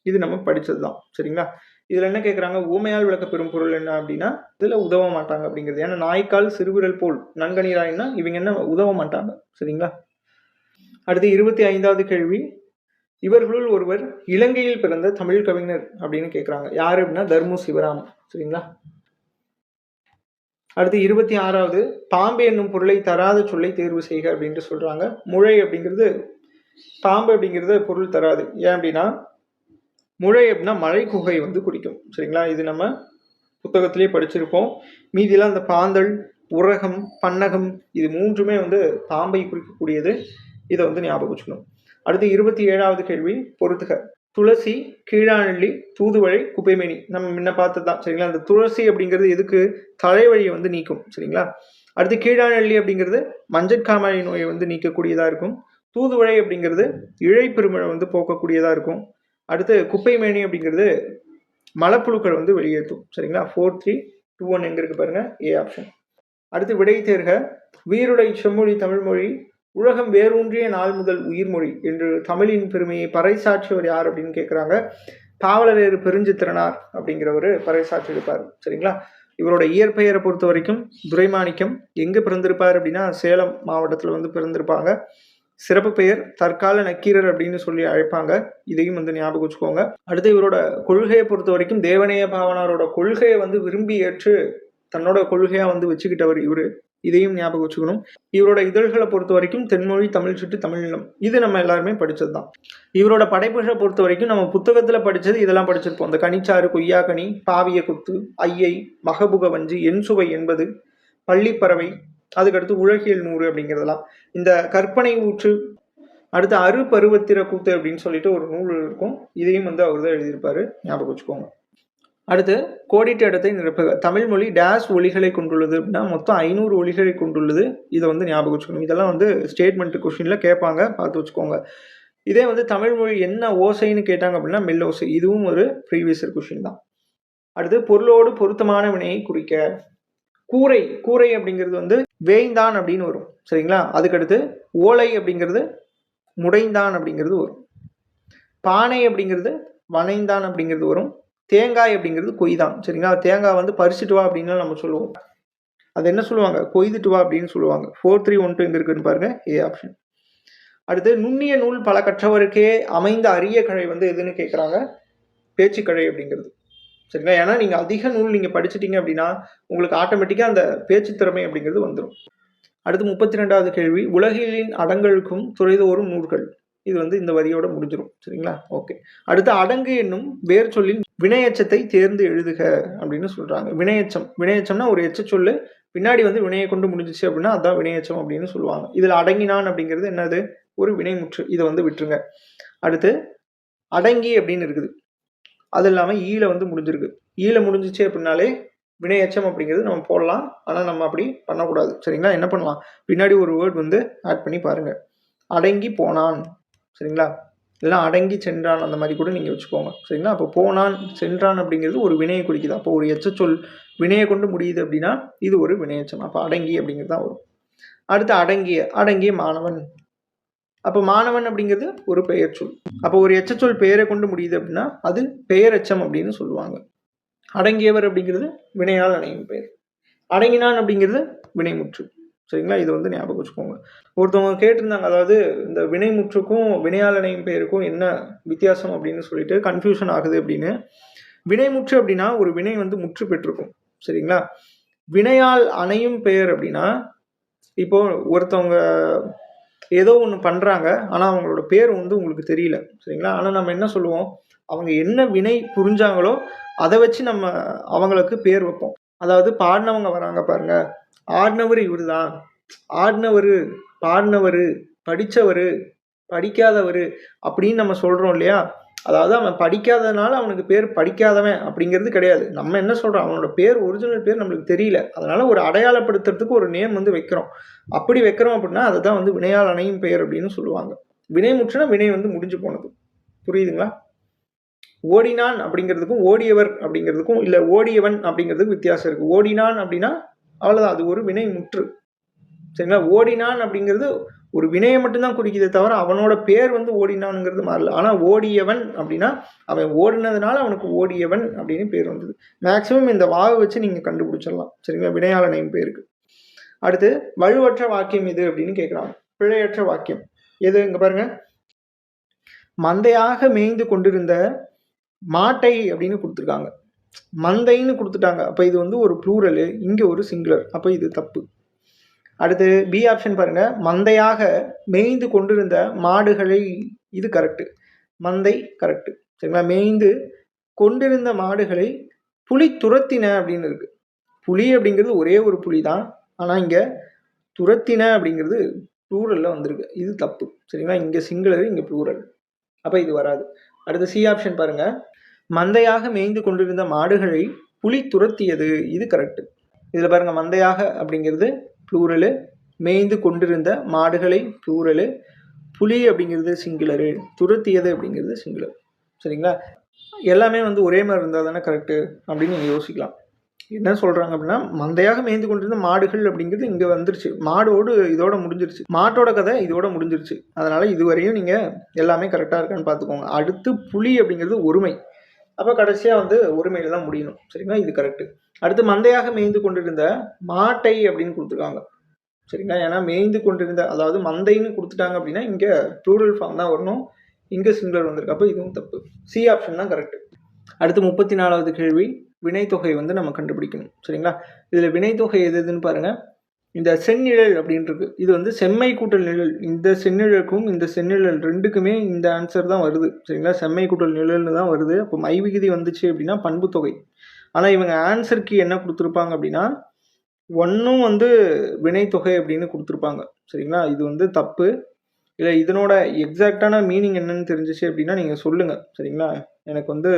இது நம்ம படிச்சதுதான். சரிங்களா? இதுல என்ன கேட்குறாங்க, ஊமையால் விளக்க பெறும் பொருள் என்ன அப்படின்னா, இதுல உதவ மாட்டாங்க அப்படிங்கிறது. ஏன்னா நாய்க்கால் சிறுவிரல் போல் நன்கணிராயின்னா இவங்க என்ன உதவ மாட்டாங்க. சரிங்களா? அடுத்து 25வது கேள்வி, இவர்களுள் ஒருவர் இலங்கையில் பிறந்த தமிழ் கவிஞர் அப்படின்னு கேட்குறாங்க. யாரு அப்படின்னா தர்மு சிவராமன். சரிங்களா? அடுத்து 26வது, பாம்பு என்னும் பொருளை தராத சொல்லை தேர்வு செய்க அப்படின்ட்டு சொல்றாங்க. முழை அப்படிங்கிறது பாம்பு அப்படிங்கிறது பொருள் தராது. ஏன் அப்படின்னா, முழை அப்படின்னா மழை குகை வந்து குறிக்கும். சரிங்களா? இது நம்ம புத்தகத்திலேயே படிச்சிருப்போம். மீதியெல்லாம் அந்த பாந்தல், உரகம், பன்னகம், இது மூன்றுமே வந்து பாம்பை குறிக்கக்கூடியது. இதை வந்து ஞாபகம் வச்சுக்கணும். அடுத்து 27வது கேள்வி, பொறுத்துக. துளசி, கீழாநெல்லி, தூதுவளை, குப்பைமேனி. நம்ம முன்ன பார்த்தது தான். சரிங்களா? அந்த துளசி அப்படிங்கிறது எதுக்கு, தலைவலியை வந்து நீக்கும். சரிங்களா? அடுத்து கீழாநெல்லி அப்படிங்கிறது மஞ்சட்காமாலை நோயை வந்து நீக்கக்கூடியதா இருக்கும். தூதுவளை அப்படிங்கிறது இழைப்பெருமழை வந்து போக்கக்கூடியதா இருக்கும். அடுத்து குப்பைமேனி அப்படிங்கிறது மலப்புழுக்கள் வந்து வெளியேற்றும். சரிங்களா? 4, 3, 2, 1 எங்க இருக்கு பாருங்க, ஏ ஆப்ஷன். அடுத்து விடை தேர்க. வீருடை செம்மொழி தமிழ்மொழி உலகம் வேரூன்றிய நாள் முதல் உயிர்மொழி என்று தமிழின் பெருமையை பறைசாற்றியவர் யார் அப்படின்னு கேட்குறாங்க. பாவலரேறு பெருஞ்சித்திரனார் அப்படிங்கிறவர் பறைசாற்றி இருப்பார். சரிங்களா? இவரோட இயற்பெயரை பொறுத்த வரைக்கும் துரைமாணிக்கம். எங்கே பிறந்திருப்பார் அப்படின்னா சேலம் மாவட்டத்தில் வந்து பிறந்திருப்பாங்க. சிறப்பு பெயர் தற்கால நக்கீரர் அப்படின்னு சொல்லி அழைப்பாங்க. இதையும் வந்து ஞாபகம் வச்சுக்கோங்க. அடுத்து இவரோட கொள்கையை பொறுத்த வரைக்கும் தேவநேய பாவனாரோட கொள்கையை வந்து விரும்பி ஏற்று தன்னோட கொள்கையா வந்து வச்சுக்கிட்டவர் இவரு. இதையும் ஞாபகம் வச்சுக்கணும். இவரோட இதழ்களை பொறுத்த வரைக்கும் தென்மொழி, தமிழ் சுட்டு, தமிழினம், இது நம்ம எல்லாருமே படிச்சது தான். இவரோட படைப்புகளை பொறுத்த வரைக்கும் நம்ம புத்தகத்துல படிச்சது இதெல்லாம் படிச்சிருப்போம். இந்த கனிச்சாறு, கொய்யாக்கனி, பாவிய குத்து, ஐயை, மகபுக வஞ்சி, என் சுவை என்பது, பள்ளிப்பறவை, அதுக்கடுத்து உலகியல் 100 அப்படிங்கிறதெல்லாம். இந்த கற்பனை ஊற்று, அடுத்து அரு பருவத்திர கூத்து அப்படின்னு சொல்லிட்டு ஒரு நூல் இருக்கும். இதையும் வந்து அவர் தான் எழுதியிருப்பாரு, ஞாபகம் வச்சுக்கோங்க. அடுத்து கோடிட்ட இடத்தை நிரப்புக. தமிழ் மொழி டேஷ் ஒலிகளை கொண்டுள்ளது அப்படின்னா மொத்தம் 500 ஒலிகளை கொண்டுள்ளது. இதை வந்து ஞாபகம் வச்சுக்கணும். இதெல்லாம் வந்து ஸ்டேட்மெண்ட் கொஸ்டின்ல கேட்பாங்க, பார்த்து வச்சுக்கோங்க. இதே வந்து தமிழ் மொழி என்ன ஓசைன்னு கேட்டாங்க அப்படின்னா மெல்லோசை. இதுவும் ஒரு ப்ரீவியஸ் கொஸ்டின் தான். அடுத்து பொருளோடு பொருத்தமான வினையை குறிக்க. கூரை, கூரை அப்படிங்கிறது வந்து வேய்ந்தான் அப்படின்னு வரும். சரிங்களா? அதுக்கடுத்து ஓலை அப்படிங்கிறது முடைந்தான் அப்படிங்கிறது வரும். பானை அப்படிங்கிறது வனைந்தான் அப்படிங்கிறது வரும். தேங்காய் அப்படிங்கிறது கொய் தான். சரிங்களா? தேங்காய் வந்து பறிச்சுட்டு வா அப்படின்னு நம்ம சொல்லுவோம். அது என்ன சொல்லுவாங்க? கொய்துட்டு வா அப்படின்னு சொல்லுவாங்க. 4312 எங்க இருக்குன்னு பாருங்க. A option. அடுத்து நுண்ணிய நூல் பல கற்றவருக்கே அமைந்த அரிய கலை வந்து எதுன்னு கேட்குறாங்க? பேச்சுக்கலை அப்படிங்கிறது. சரிங்களா? ஏன்னா நீங்கள் அதிக நூல் நீங்கள் படிச்சிட்டிங்க அப்படின்னா உங்களுக்கு ஆட்டோமேட்டிக்காக அந்த பேச்சு திறமை அப்படிங்கிறது வந்துடும். அடுத்து 32வது கேள்வி, உலகிலின் அடங்கலுக்கும் துறைதோறும் நூல்கள். இது வந்து இந்த வரியோட முடிஞ்சிடும். சரிங்களா? ஓகே. அடுத்து அடங்கு என்னும் வேர் சொல்லின் வினையெச்சத்தை தேர்ந்து எழுதுக அப்படின்னு சொல்றாங்க. வினையெச்சம், வினையெச்சம்னா ஒரு எச்ச சொல்லு பின்னாடி வந்து வினையை கொண்டு முடிஞ்சிச்சு அப்படின்னா அதான் வினையெச்சம் அப்படின்னு சொல்லுவாங்க. இதில் அடங்கினான் அப்படிங்கிறது என்னது? ஒரு வினைமுற்று. இதை வந்து விட்டுருங்க. அடுத்து அடங்கி அப்படின்னு இருக்குது. அது இல்லாமல் ஈல வந்து முடிஞ்சிருக்கு. ஈல முடிஞ்சிச்சு அப்படின்னாலே வினையெச்சம் அப்படிங்கிறது நம்ம போடலாம். ஆனால் நம்ம அப்படி பண்ணக்கூடாது. சரிங்களா? என்ன பண்ணலாம்? பின்னாடி ஒரு வேர்ட் வந்து ஆட் பண்ணி பாருங்க. அடங்கி போனான். சரிங்களா? இல்லைனா அடங்கி சென்றான் அந்த மாதிரி கூட நீங்கள் வச்சுக்கோங்க. சரிங்களா? அப்போ போனான் சென்றான் அப்படிங்கிறது ஒரு வினையை குறிக்குது. அப்போ ஒரு எச்சச்சொல் வினையை கொண்டு முடியுது அப்படின்னா இது ஒரு வினையெச்சம். அப்போ அடங்கி அப்படிங்கிறது தான் வரும். அடுத்து அடங்கிய, அடங்கிய மாணவன். அப்போ மாணவன் அப்படிங்கிறது ஒரு பெயர் சொல். அப்போ ஒரு எச்சச்சொல் பெயரை கொண்டு முடியுது அப்படின்னா அது பெயரெச்சம் அப்படின்னு சொல்லுவாங்க. அடங்கியவர் அப்படிங்கிறது வினையால் அணையும் பெயர். அடங்கினான் அப்படிங்கிறது வினைமுற்று. சரிங்களா? இதை வந்து ஞாபகம் வச்சுக்கோங்க. ஒருத்தவங்க கேட்டிருந்தாங்க, அதாவது இந்த வினைமுற்றுக்கும் வினையால் அணையும் பெயருக்கும் என்ன வித்தியாசம் அப்படின்னு சொல்லிட்டு கன்ஃபியூஷன் ஆகுது அப்படின்னு. வினைமுற்று அப்படின்னா ஒரு வினை வந்து முற்று பெற்றிருக்கும். சரிங்களா? வினையால் அணையும் பெயர் அப்படின்னா இப்போ ஒருத்தவங்க ஏதோ ஒன்று பண்ணுறாங்க, ஆனால் அவங்களோட பேர் வந்து உங்களுக்கு தெரியல. சரிங்களா? ஆனால் நம்ம என்ன சொல்லுவோம்? அவங்க என்ன வினை புரிஞ்சாங்களோ அதை வச்சு நம்ம அவங்களுக்கு பேர் வைப்போம். அதாவது பாடினவங்க வராங்க பாருங்க, ஆடினவர் இவர் தான், ஆடினவர், பாடினவர், படித்தவர், படிக்காதவர் அப்படின்னு நம்ம சொல்கிறோம் இல்லையா? அதாவது அவன் படிக்காததுனால அவனுக்கு பேர் படிக்காதவன் அப்படிங்கிறது கிடையாது. நம்ம என்ன சொல்கிறோம்? அவனோட பேர் ஒரிஜினல் பேர் நம்மளுக்கு தெரியல. அதனால் ஒரு அடையாளப்படுத்துறதுக்கு ஒரு நேம் வந்து வைக்கிறோம். அப்படி வைக்கிறோம் அப்படின்னா அதுதான் வந்து வினையால் அணையும் பெயர் அப்படின்னு சொல்லுவாங்க. வினை முற்றுனா வினை வந்து முடிஞ்சு போனது. புரியுதுங்களா? ஓடினான் அப்படிங்கிறதுக்கும் ஓடியவர் அப்படிங்கிறதுக்கும் இல்லை ஓடியவன் அப்படிங்கிறதுக்கு வித்தியாசம் இருக்குது. ஓடினான் அப்படின்னா அவ்வளோதான், அது ஒரு வினை முற்று. சரிங்களா? ஓடினான் அப்படிங்கிறது ஒரு வினையை மட்டும்தான் குறிக்குதே தவிர அவனோட பேர் வந்து ஓடினான்ங்கிறது மாறல. ஆனால் ஓடியவன் அப்படின்னா அவன் ஓடினதுனால அவனுக்கு ஓடியவன் அப்படின்னு பேர் வந்தது. மேக்சிமம் இந்த வாவை வச்சு நீங்கள் கண்டுபிடிச்சிடலாம். சரிங்களா? வினையால் அணையும் பேருக்கு. அடுத்து வலுவற்ற வாக்கியம் எது அப்படின்னு கேட்குறாங்க. பிழையற்ற வாக்கியம் எது? இங்கே பாருங்க, மந்தையாக மேய்ந்து கொண்டிருந்த மாட்டை அப்படின்னு கொடுத்துருக்காங்க. மந்தைன்னு கொடுத்துட்டாங்க. அப்போ இது வந்து ஒரு ப்ளூரலு, இங்கே ஒரு சிங்குலர். அப்போ இது தப்பு. அடுத்து பி ஆப்ஷன் பாருங்க, மந்தையாக மேய்ந்து கொண்டிருந்த மாடுகளை, இது கரெக்டு. மந்தை கரெக்டு. சரிங்களா? மேய்ந்து கொண்டிருந்த மாடுகளை புலி துரத்தின அப்படின்னு இருக்கு. புலி அப்படிங்கிறது ஒரே ஒரு புலி தான், ஆனால் இங்கே துரத்தின அப்படிங்கிறது ப்ளூரலில் வந்திருக்கு. இது தப்பு. சரிங்களா? இங்கே சிங்குலர், இங்கே ப்ளூரல். அப்போ இது வராது. அடுத்து சி ஆப்ஷன் பாருங்க, மந்தையாக மேய்ந்து கொண்டிருந்த மாடுகளை புலி துரத்தியது, இது கரெக்டு. இதில் பாருங்க, மந்தையாக அப்படிங்கிறது ப்ளூரலு, மேய்ந்து கொண்டிருந்த மாடுகளை ப்ளூரலு, புலி அப்படிங்கிறது சிங்குலரு, துரத்தியது அப்படிங்கிறது சிங்குலர். சரிங்களா? எல்லாமே வந்து ஒரே மாதிரி இருந்தால் தானே கரெக்டு அப்படின்னு நீங்கள் யோசிக்கலாம். என்ன சொல்கிறாங்க அப்படின்னா, மந்தையாக மேய்ந்து கொண்டிருந்த மாடுகள் அப்படிங்கிறது இங்கே வந்துருச்சு. மாடோடு இதோட முடிஞ்சிருச்சு. மாட்டோட கதை இதோட முடிஞ்சிருச்சு. அதனால் இதுவரையும் நீங்கள் எல்லாமே கரெக்டாக இருக்கான்னு பார்த்துக்கோங்க. அடுத்து புலி அப்படிங்கிறது ஒருமை. அப்போ கடைசியாக வந்து ஒருமையில் தான் முடியணும். சரிங்களா? இது கரெக்டு. அடுத்து மந்தையாக மேய்ந்து கொண்டிருந்த மாட்டை அப்படின்னு கொடுத்துருக்காங்க. சரிங்களா? ஏன்னா மேய்ந்து கொண்டிருந்த, அதாவது மந்தைன்னு கொடுத்துட்டாங்க அப்படின்னா இங்கே ப்ளூரல் ஃபார்ம் தான் வரணும். இங்கே சிங்குலர் வந்திருக்கு. அப்போ இதுவும் தப்பு. சி ஆப்ஷன் தான் கரெக்டு. அடுத்து 34வது கேள்வி, வினைத்தொகை வந்து நம்ம கண்டுபிடிக்கணும். சரிங்களா? இதில் வினைத்தொகை எதுன்னு பாருங்கள். இந்த செந்நிழல் அப்படின்றது இது வந்து செம்மை கூட்டல் நிழல். இந்த செந்நிழலுக்கும் இந்த செந்நிழல் ரெண்டுக்குமே இந்த ஆன்சர் தான் வருது. சரிங்களா? செம்மை கூட்டல் நிழல்னு தான் வருது. அப்போ மை விகுதி வந்துச்சு அப்படின்னா பண்பு தொகை. ஆனால் இவங்க ஆன்சருக்கு என்ன கொடுத்துருப்பாங்க அப்படின்னா ஒன்றும் வந்து வினைத்தொகை அப்படின்னு கொடுத்துருப்பாங்க. சரிங்களா? இது வந்து தப்பு. இல்லை இதனோட எக்ஸாக்டான மீனிங் என்னன்னு தெரிஞ்சிச்சு அப்படின்னா நீங்கள் சொல்லுங்கள். சரிங்களா? எனக்கு வந்து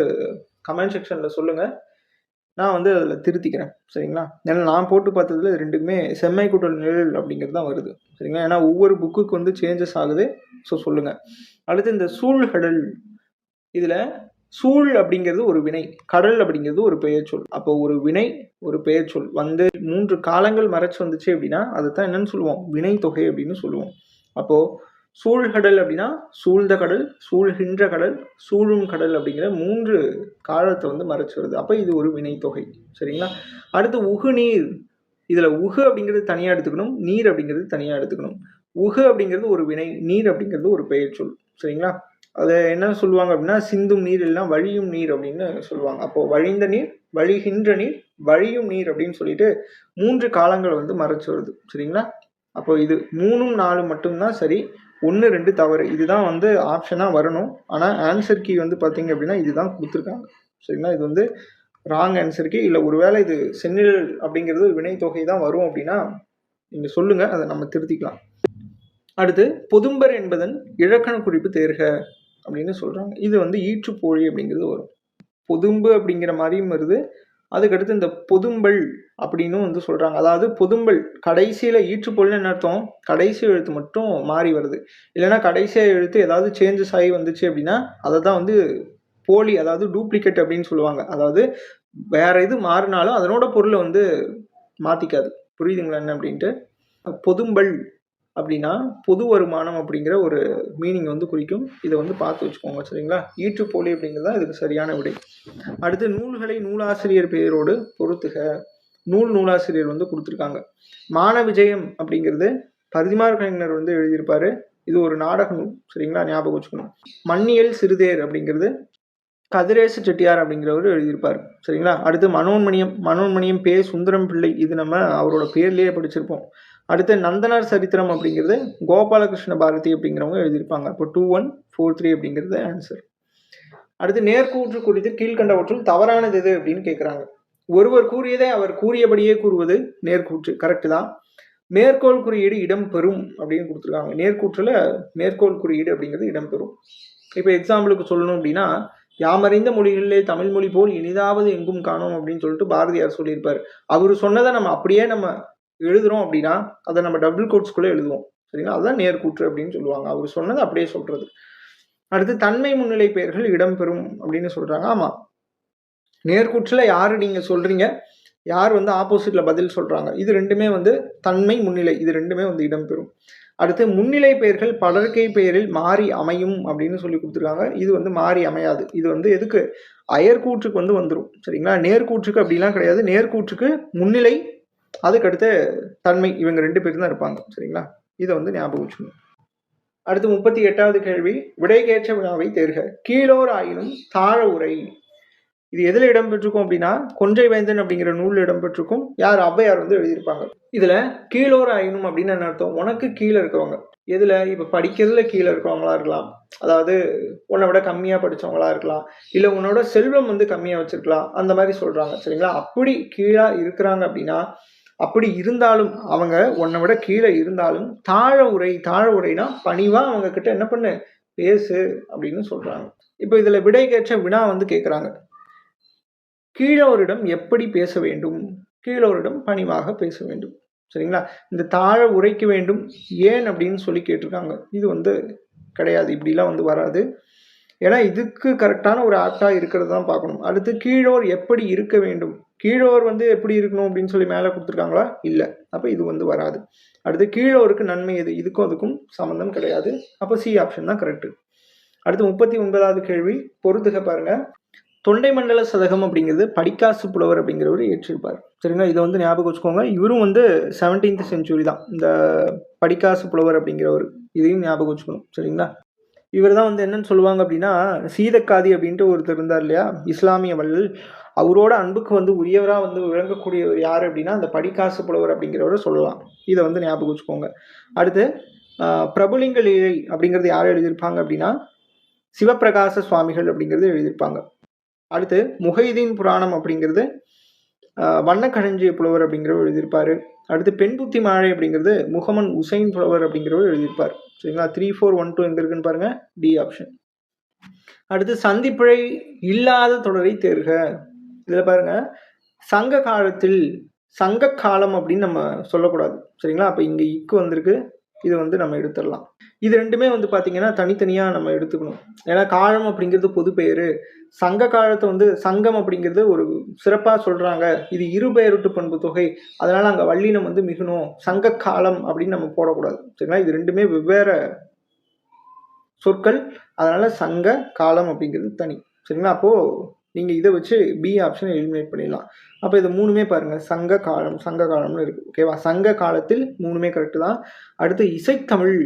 கமெண்ட் செக்ஷனில் சொல்லுங்கள். நான் வந்து அதில் திருத்திக்கிறேன். சரிங்களா? ஏன்னா நான் போட்டு பார்த்ததுல ரெண்டுக்குமே செம்மை கூட்டல் நிழல் அப்படிங்கிறது தான் வருது. சரிங்களா? ஏன்னா ஒவ்வொரு புக்குக்கு வந்து சேஞ்சஸ் ஆகுது. ஸோ சொல்லுங்கள். அடுத்து இந்த சூழ்கடல், இதில் சூழ் அப்படிங்கிறது ஒரு வினை, கடல் அப்படிங்கிறது ஒரு பெயர் சொல். அப்போ ஒரு வினை ஒரு பெயர் சொல் வந்து 3 காலங்கள் மறைச்சு வந்துச்சு அப்படின்னா அதை தான் என்னன்னு சொல்லுவோம்? வினை தொகை அப்படின்னு சொல்லுவோம். அப்போது சூழ்கடல் அப்படின்னா சூழ்ந்த கடல், சூழ்கின்ற கடல், சூழும் கடல் அப்படிங்கிற 3 காலத்தை வந்து மறைச்சு வருது. அப்போ இது ஒரு வினைத்தொகை. சரிங்களா? அடுத்து உகுநீர். இதில் உகு அப்படிங்கிறது தனியாக எடுத்துக்கணும், நீர் அப்படிங்கிறது தனியாக எடுத்துக்கணும். உகு அப்படிங்கிறது ஒரு வினை, நீர் அப்படிங்கிறது ஒரு பெயர் சொல். சரிங்களா? அதை என்ன சொல்லுவாங்க அப்படின்னா சிந்தும் நீர் இல்லைன்னா வழியும் நீர் அப்படின்னு சொல்லுவாங்க. அப்போது வழிந்த நீர், வழிகின்ற நீர், வழியும் நீர் அப்படின்னு சொல்லிட்டு 3 காலங்கள் வந்து மறைச்சு வருது. சரிங்களா? அப்போ இது 3ம் 4 மட்டும்தான் சரி, 1 2 தவறு. இதுதான் வந்து ஆப்ஷனாக வரணும். ஆனால் ஆன்சர் கீ வந்து பார்த்தீங்க அப்படின்னா இதுதான் கொடுத்துருக்காங்க. சரிங்களா? இது வந்து ராங் ஆன்சர் கீ. இல்லை ஒருவேளை இது செந்நில் அப்படிங்கிறது வினைத்தொகை தான் வரும் அப்படின்னா நீங்கள் சொல்லுங்கள், அதை நம்ம திருத்திக்கலாம். அடுத்து பொதும்பர் என்பதன் இலக்கண குறிப்பு தேர்க அப்படின்னு சொல்கிறாங்க. இது வந்து ஈற்றுப்போழி அப்படிங்கிறது வரும். பொதும்பு அப்படிங்கிற மாதிரியும் வருது. அதுக்கடுத்து இந்த பொதும்பல் அப்படின்னு வந்து சொல்கிறாங்க. அதாவது பொதும்பல் கடைசியில் ஈற்றுப்பொருள்னு என்ன அர்த்தம்? கடைசி எழுத்து மட்டும் மாறி வருது. இல்லைன்னா கடைசியாக எழுத்து ஏதாவது சேஞ்சஸ் ஆகி வந்துச்சு அப்படின்னா அதை தான் வந்து போலி, அதாவது டூப்ளிகேட் அப்படின்னு சொல்லுவாங்க. அதாவது வேற இது மாறினாலும் அதனோட பொருளை வந்து மாற்றிக்காது. புரியுதுங்களா என்ன அப்படின்ட்டு? பொதும்பல் அப்படின்னா பொது வருமானம் அப்படிங்கிற ஒரு மீனிங் வந்து குறிக்கும். இதை வந்து பார்த்து வச்சுக்கோங்க. சரிங்களா? ஈற்றுப்போலி அப்படிங்கிறது தான் இதுக்கு சரியான விடை. அடுத்து நூல்களை நூலாசிரியர் பெயரோடு பொருத்துக. நூலாசிரியர் வந்து கொடுத்துருக்காங்க. மான விஜயம் அப்படிங்கிறது பரிதிமார் கலைஞர் வந்து எழுதியிருப்பாரு. இது ஒரு நாடக நூல். சரிங்களா? ஞாபகம் வச்சுக்கணும். மண்ணியல் சிறுதேர் அப்படிங்கிறது கதிரேசு செட்டியார் அப்படிங்கிறவர் எழுதியிருப்பார். சரிங்களா? அடுத்து மனோன்மணியம் பே சுந்தரம் பிள்ளை. இது நம்ம அவரோட பேர்லேயே படிச்சிருப்போம். அடுத்து நந்தனார் சரித்திரம் அப்படிங்கிறது கோபாலகிருஷ்ண பாரதி அப்படிங்கிறவங்க எழுதியிருப்பாங்க. இப்போ 2143 அப்படிங்கிறது ஆன்சர். அடுத்து நேர்கூற்று குறித்து கீழ்கண்டவற்றுள் தவறானது எது அப்படின்னு கேட்குறாங்க. ஒருவர் கூறியதை அவர் கூறியபடியே கூறுவது நேர்கூற்று. கரெக்டு தான். மேற்கோள் குறியீடு இடம்பெறும் அப்படின்னு கொடுத்துருக்காங்க. நேர்கூற்றில் மேற்கோள் குறியீடு அப்படிங்கிறது இடம்பெறும். இப்போ எக்ஸாம்பிளுக்கு சொல்லணும் அப்படின்னா யாமறிந்த மொழிகளிலே தமிழ் மொழி போல் இனிதாவது எங்கும் காணோம் அப்படின்னு சொல்லிட்டு பாரதியார் சொல்லியிருப்பார். அவர் சொன்னதை நம்ம அப்படியே நம்ம எழுதுறோம் அப்படின்னா அதை நம்ம டபுள் கோட்ஸ்குள்ளே எழுதுவோம். சரிங்களா? அதுதான் நேர்கூற்று அப்படின்னு சொல்லுவாங்க. அவர் சொன்னதை அப்படியே சொல்றது. அடுத்து தன்மை முன்னிலை பெயர்கள் இடம்பெறும் அப்படின்னு சொல்றாங்க. ஆமா, நேர்கூற்றில் யாரு நீங்க சொல்றீங்க, யார் வந்து ஆப்போசிட்ல பதில் சொல்றாங்க, இது ரெண்டுமே வந்து தன்மை முன்னிலை, இது ரெண்டுமே வந்து இடம்பெறும். அடுத்து முன்னிலை பெயர்கள் பலர்க்கை பெயரில் மாறி அமையும் அப்படின்னு சொல்லி கொடுத்துருக்காங்க. இது வந்து மாறி அமையாது. இது வந்து எதுக்கு? அயர்கூற்றுக்கு வந்து வந்துடும். சரிங்களா? நேர்கூற்றுக்கு அப்படிலாம் கிடையாது. நேர்கூற்றுக்கு முன்னிலை, அதுக்கடுத்து தன்மை, இவங்க 2 பேரும் தான் இருப்பாங்க. சரிங்களா? இதை வந்து ஞாபகம் வச்சுக்கணும். அடுத்து 38வது கேள்வி, விடைகேற்ற வினாவை தேர்க. கீழோர் ஆயினும் தாழ உரை. இது எதில் இடம்பெற்றிருக்கும் அப்படின்னா கொன்றை வேந்தன் அப்படிங்கிற நூல் இடம்பெற்றிருக்கும். யார்? ஔவையார் வந்து எழுதியிருப்பாங்க. இதுல கீழோர் ஆயினும் அப்படின்னு என்ன அர்த்தம்? உனக்கு கீழே இருக்கிறவங்க. எதுல? இப்ப படிக்கிறதுல கீழே இருக்கிறவங்களா இருக்கலாம், அதாவது உன்னை விட கம்மியா படிச்சவங்களா இருக்கலாம், இல்ல உன்னோட செல்வம் வந்து கம்மியா வச்சிருக்கலாம், அந்த மாதிரி சொல்றாங்க. சரிங்களா? அப்படி கீழா இருக்கிறாங்க அப்படின்னா, அப்படி இருந்தாலும் அவங்க உன்னை விட கீழே இருந்தாலும் தாழ உரைனா பணிவா அவங்க கிட்ட என்ன பண்ணு, பேசு அப்படின்னு சொல்றாங்க. இப்போ இதுல விடைகேற்ற வினா வந்து கேட்குறாங்க. கீழோரிடம் எப்படி பேச வேண்டும்? கீழோரிடம் பணிவாக பேச வேண்டும். சரிங்களா? இந்த தாழ உரைக்க வேண்டும் ஏன் அப்படின்னு சொல்லி கேட்டிருக்காங்க. இது வந்து கிடையாது, இப்படிலாம் வந்து வராது. ஏன்னா இதுக்கு கரெக்டான ஒரு ஆக்டா இருக்கிறது தான் பார்க்கணும். அடுத்து கீழோர் எப்படி இருக்க வேண்டும். கீழோர் வந்து எப்படி இருக்கணும் அப்படின்னு சொல்லி மேலே கொடுத்துருக்காங்களா? இல்லை. அப்போ இது வந்து வராது. அடுத்து கீழோருக்கு நன்மை எது? இதுக்கும் அதுக்கும் சம்மந்தம் கிடையாது. அப்போ சி ஆப்ஷன் தான் கரெக்டு. அடுத்து 39வது கேள்வி, பொறுத்துக பாருங்க. தொண்டை மண்டல சதகம் அப்படிங்கிறது படிக்காசு புலவர் அப்படிங்கிறவர் ஏற்றிருப்பார். சரிங்களா? இதை வந்து ஞாபகம் வச்சுக்கோங்க. இவரும் வந்து 17th century தான் இந்த படிக்காசு புலவர் அப்படிங்கிறவர். இதையும் ஞாபகம் வச்சுக்கணும். சரிங்களா? இவர் தான் வந்து என்னன்னு சொல்லுவாங்க அப்படின்னா சீதக்காதி அப்படின்ட்டு ஒருத்தர் இருந்தார் இல்லையா, இஸ்லாமிய வள்ளல். அவரோட அன்புக்கு வந்து உரியவராக வந்து விளங்கக்கூடியவர் யார் அப்படின்னா அந்த படிக்காசு புலவர் அப்படிங்கிறவரை சொல்லலாம். இதை வந்து ஞாபகம் வச்சுக்கோங்க. அடுத்து பிரபுலிங்க லீலை அப்படிங்கிறது யார் எழுதியிருப்பாங்க அப்படின்னா சிவப்பிரகாச சுவாமிகள் அப்படிங்கிறது எழுதியிருப்பாங்க. அடுத்து முஹைதீன் புராணம் அப்படிங்கிறது வண்ணக்கழஞ்சிய புலவர் அப்படிங்கிறவர் எழுதியிருப்பாரு. அடுத்து பெண்புத்தி மாழை அப்படிங்கிறது முகமன் உசைன் புலவர் அப்படிங்கிறவர் எழுதியிருப்பார். சரிங்களா? 3412 எங்க இருக்குன்னு பாருங்க, டி ஆப்ஷன். அடுத்து சந்திப்பிழை இல்லாத தொடரை தேர்க. இதுல பாருங்க, சங்க காலத்தில், சங்க காலம் அப்படின்னு நம்ம சொல்லக்கூடாது. சரிங்களா? அப்ப இங்க இக்கு வந்திருக்கு, இது வந்து நம்ம எடுத்துடலாம். இது ரெண்டுமே வந்து பார்த்தீங்கன்னா தனித்தனியாக நம்ம எடுத்துக்கணும். ஏன்னா காலம் அப்படிங்கிறது பொது பெயர், சங்க காலத்தை வந்து சங்கம் அப்படிங்கிறது ஒரு சிறப்பாக சொல்கிறாங்க, இது இருபெயருட்டு பண்பு தொகை, அதனால் அங்கே வல்லினம் வந்து மிகணும், சங்க காலம் அப்படின்னு நம்ம போடக்கூடாது. சரிங்களா? இது ரெண்டுமே வெவ்வேறு சொற்கள். அதனால் சங்க காலம் அப்படிங்கிறது தனி. சரிங்களா? அப்போது நீங்கள் இதை வச்சு பி ஆப்ஷன் எலிமினேட் பண்ணிடலாம். அப்போ இது மூணுமே பாருங்கள், சங்க காலம்னு இருக்குது. ஓகேவா? சங்க காலத்தில் மூணுமே கரெக்டு தான். அடுத்து இசைத்தமிழ்.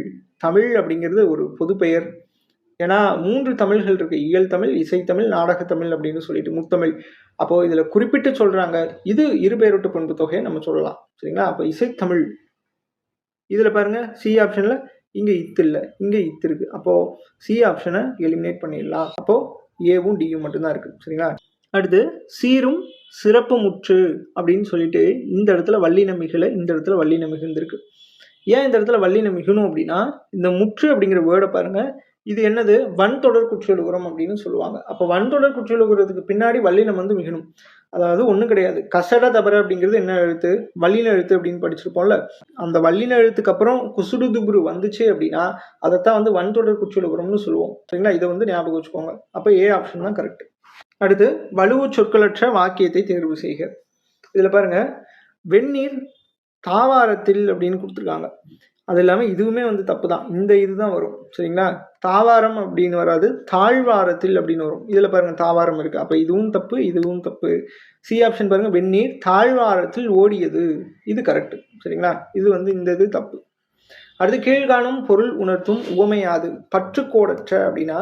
தமிழ் அப்படிங்கிறது ஒரு பொது பெயர். ஏன்னா 3 தமிழ்கள் இருக்குது, இயல் தமிழ், இசைத்தமிழ், நாடகத்தமிழ் அப்படின்னு சொல்லிட்டு முத்தமிழ். அப்போது இதில் குறிப்பிட்டு சொல்கிறாங்க, இது இருபெயரொட்டு பண்பு தொகையை நம்ம சொல்லலாம். சரிங்களா? அப்போ இசைத்தமிழ். இதில் பாருங்கள், சி ஆப்ஷனில் இங்கே இத்து இல்லை, இங்கே இத்து இருக்குது. அப்போது சி ஆப்ஷனை எலிமினேட் பண்ணிடலாம். அப்போது ஏவும் டியும் மட்டும்தான் இருக்குது. சரிங்களா? அடுத்து சீரும் சிறப்பு முற்று அப்படின்னு சொல்லிட்டு இந்த இடத்துல வல்லின மிகுல, இந்த இடத்துல வல்லின மிகுந்திருக்கு. ஏன் இந்த இடத்துல வல்லின மிகுணும் அப்படின்னா, இந்த முற்று அப்படிங்கிற வேர்டை பாருங்கள், இது என்னது? வன்தொடர் குற்றியலுகரம் அப்படின்னு சொல்லுவாங்க. அப்போ வன்தொடர் குற்றியலுகரத்துக்கு பின்னாடி வல்லினம் வந்து மிகணும். அதாவது ஒன்றும் கிடையாது, கசட தபர அப்படிங்கிறது என்ன எழுத்து? வல்லின எழுத்து அப்படின்னு படிச்சிருப்போம்ல. அந்த வல்லின எழுத்துக்கு அப்புறம் குசுடு துபுரு வந்துச்சு அப்படின்னா அதைத்தான் வந்து வன்தொடர் குற்றியலுகரம்னு சொல்லுவோம். சரிங்களா? இதை வந்து ஞாபகம் வச்சுக்கோங்க. அப்போ ஏ ஆப்ஷன் தான் கரெக்ட். அடுத்து வலுவு சொற்களற்ற வாக்கியத்தை தேர்வு செய்க. இதில் பாருங்க, வெந்நீர் தாவாரத்தில் அப்படின்னு கொடுத்துருக்காங்க. அது இல்லாமல் இதுவுமே வந்து தப்பு தான். இந்த இதுதான் வரும். சரிங்களா? தாவாரம் அப்படின்னு வராது, தாழ்வாரத்தில் அப்படின்னு வரும். இதில் பாருங்கள், தாவாரம் இருக்குது. அப்போ இதுவும் தப்பு, இதுவும் தப்பு. சி ஆப்ஷன் பாருங்கள், வெந்நீர் தாழ்வாரத்தில் ஓடியது, இது கரெக்டு. சரிங்களா? இது வந்து இந்த இது தப்பு. அடுத்து கீழ்காணும் பொருள் உணர்த்தும் உவமையாது. பற்றுக்கோடற்ற அப்படின்னா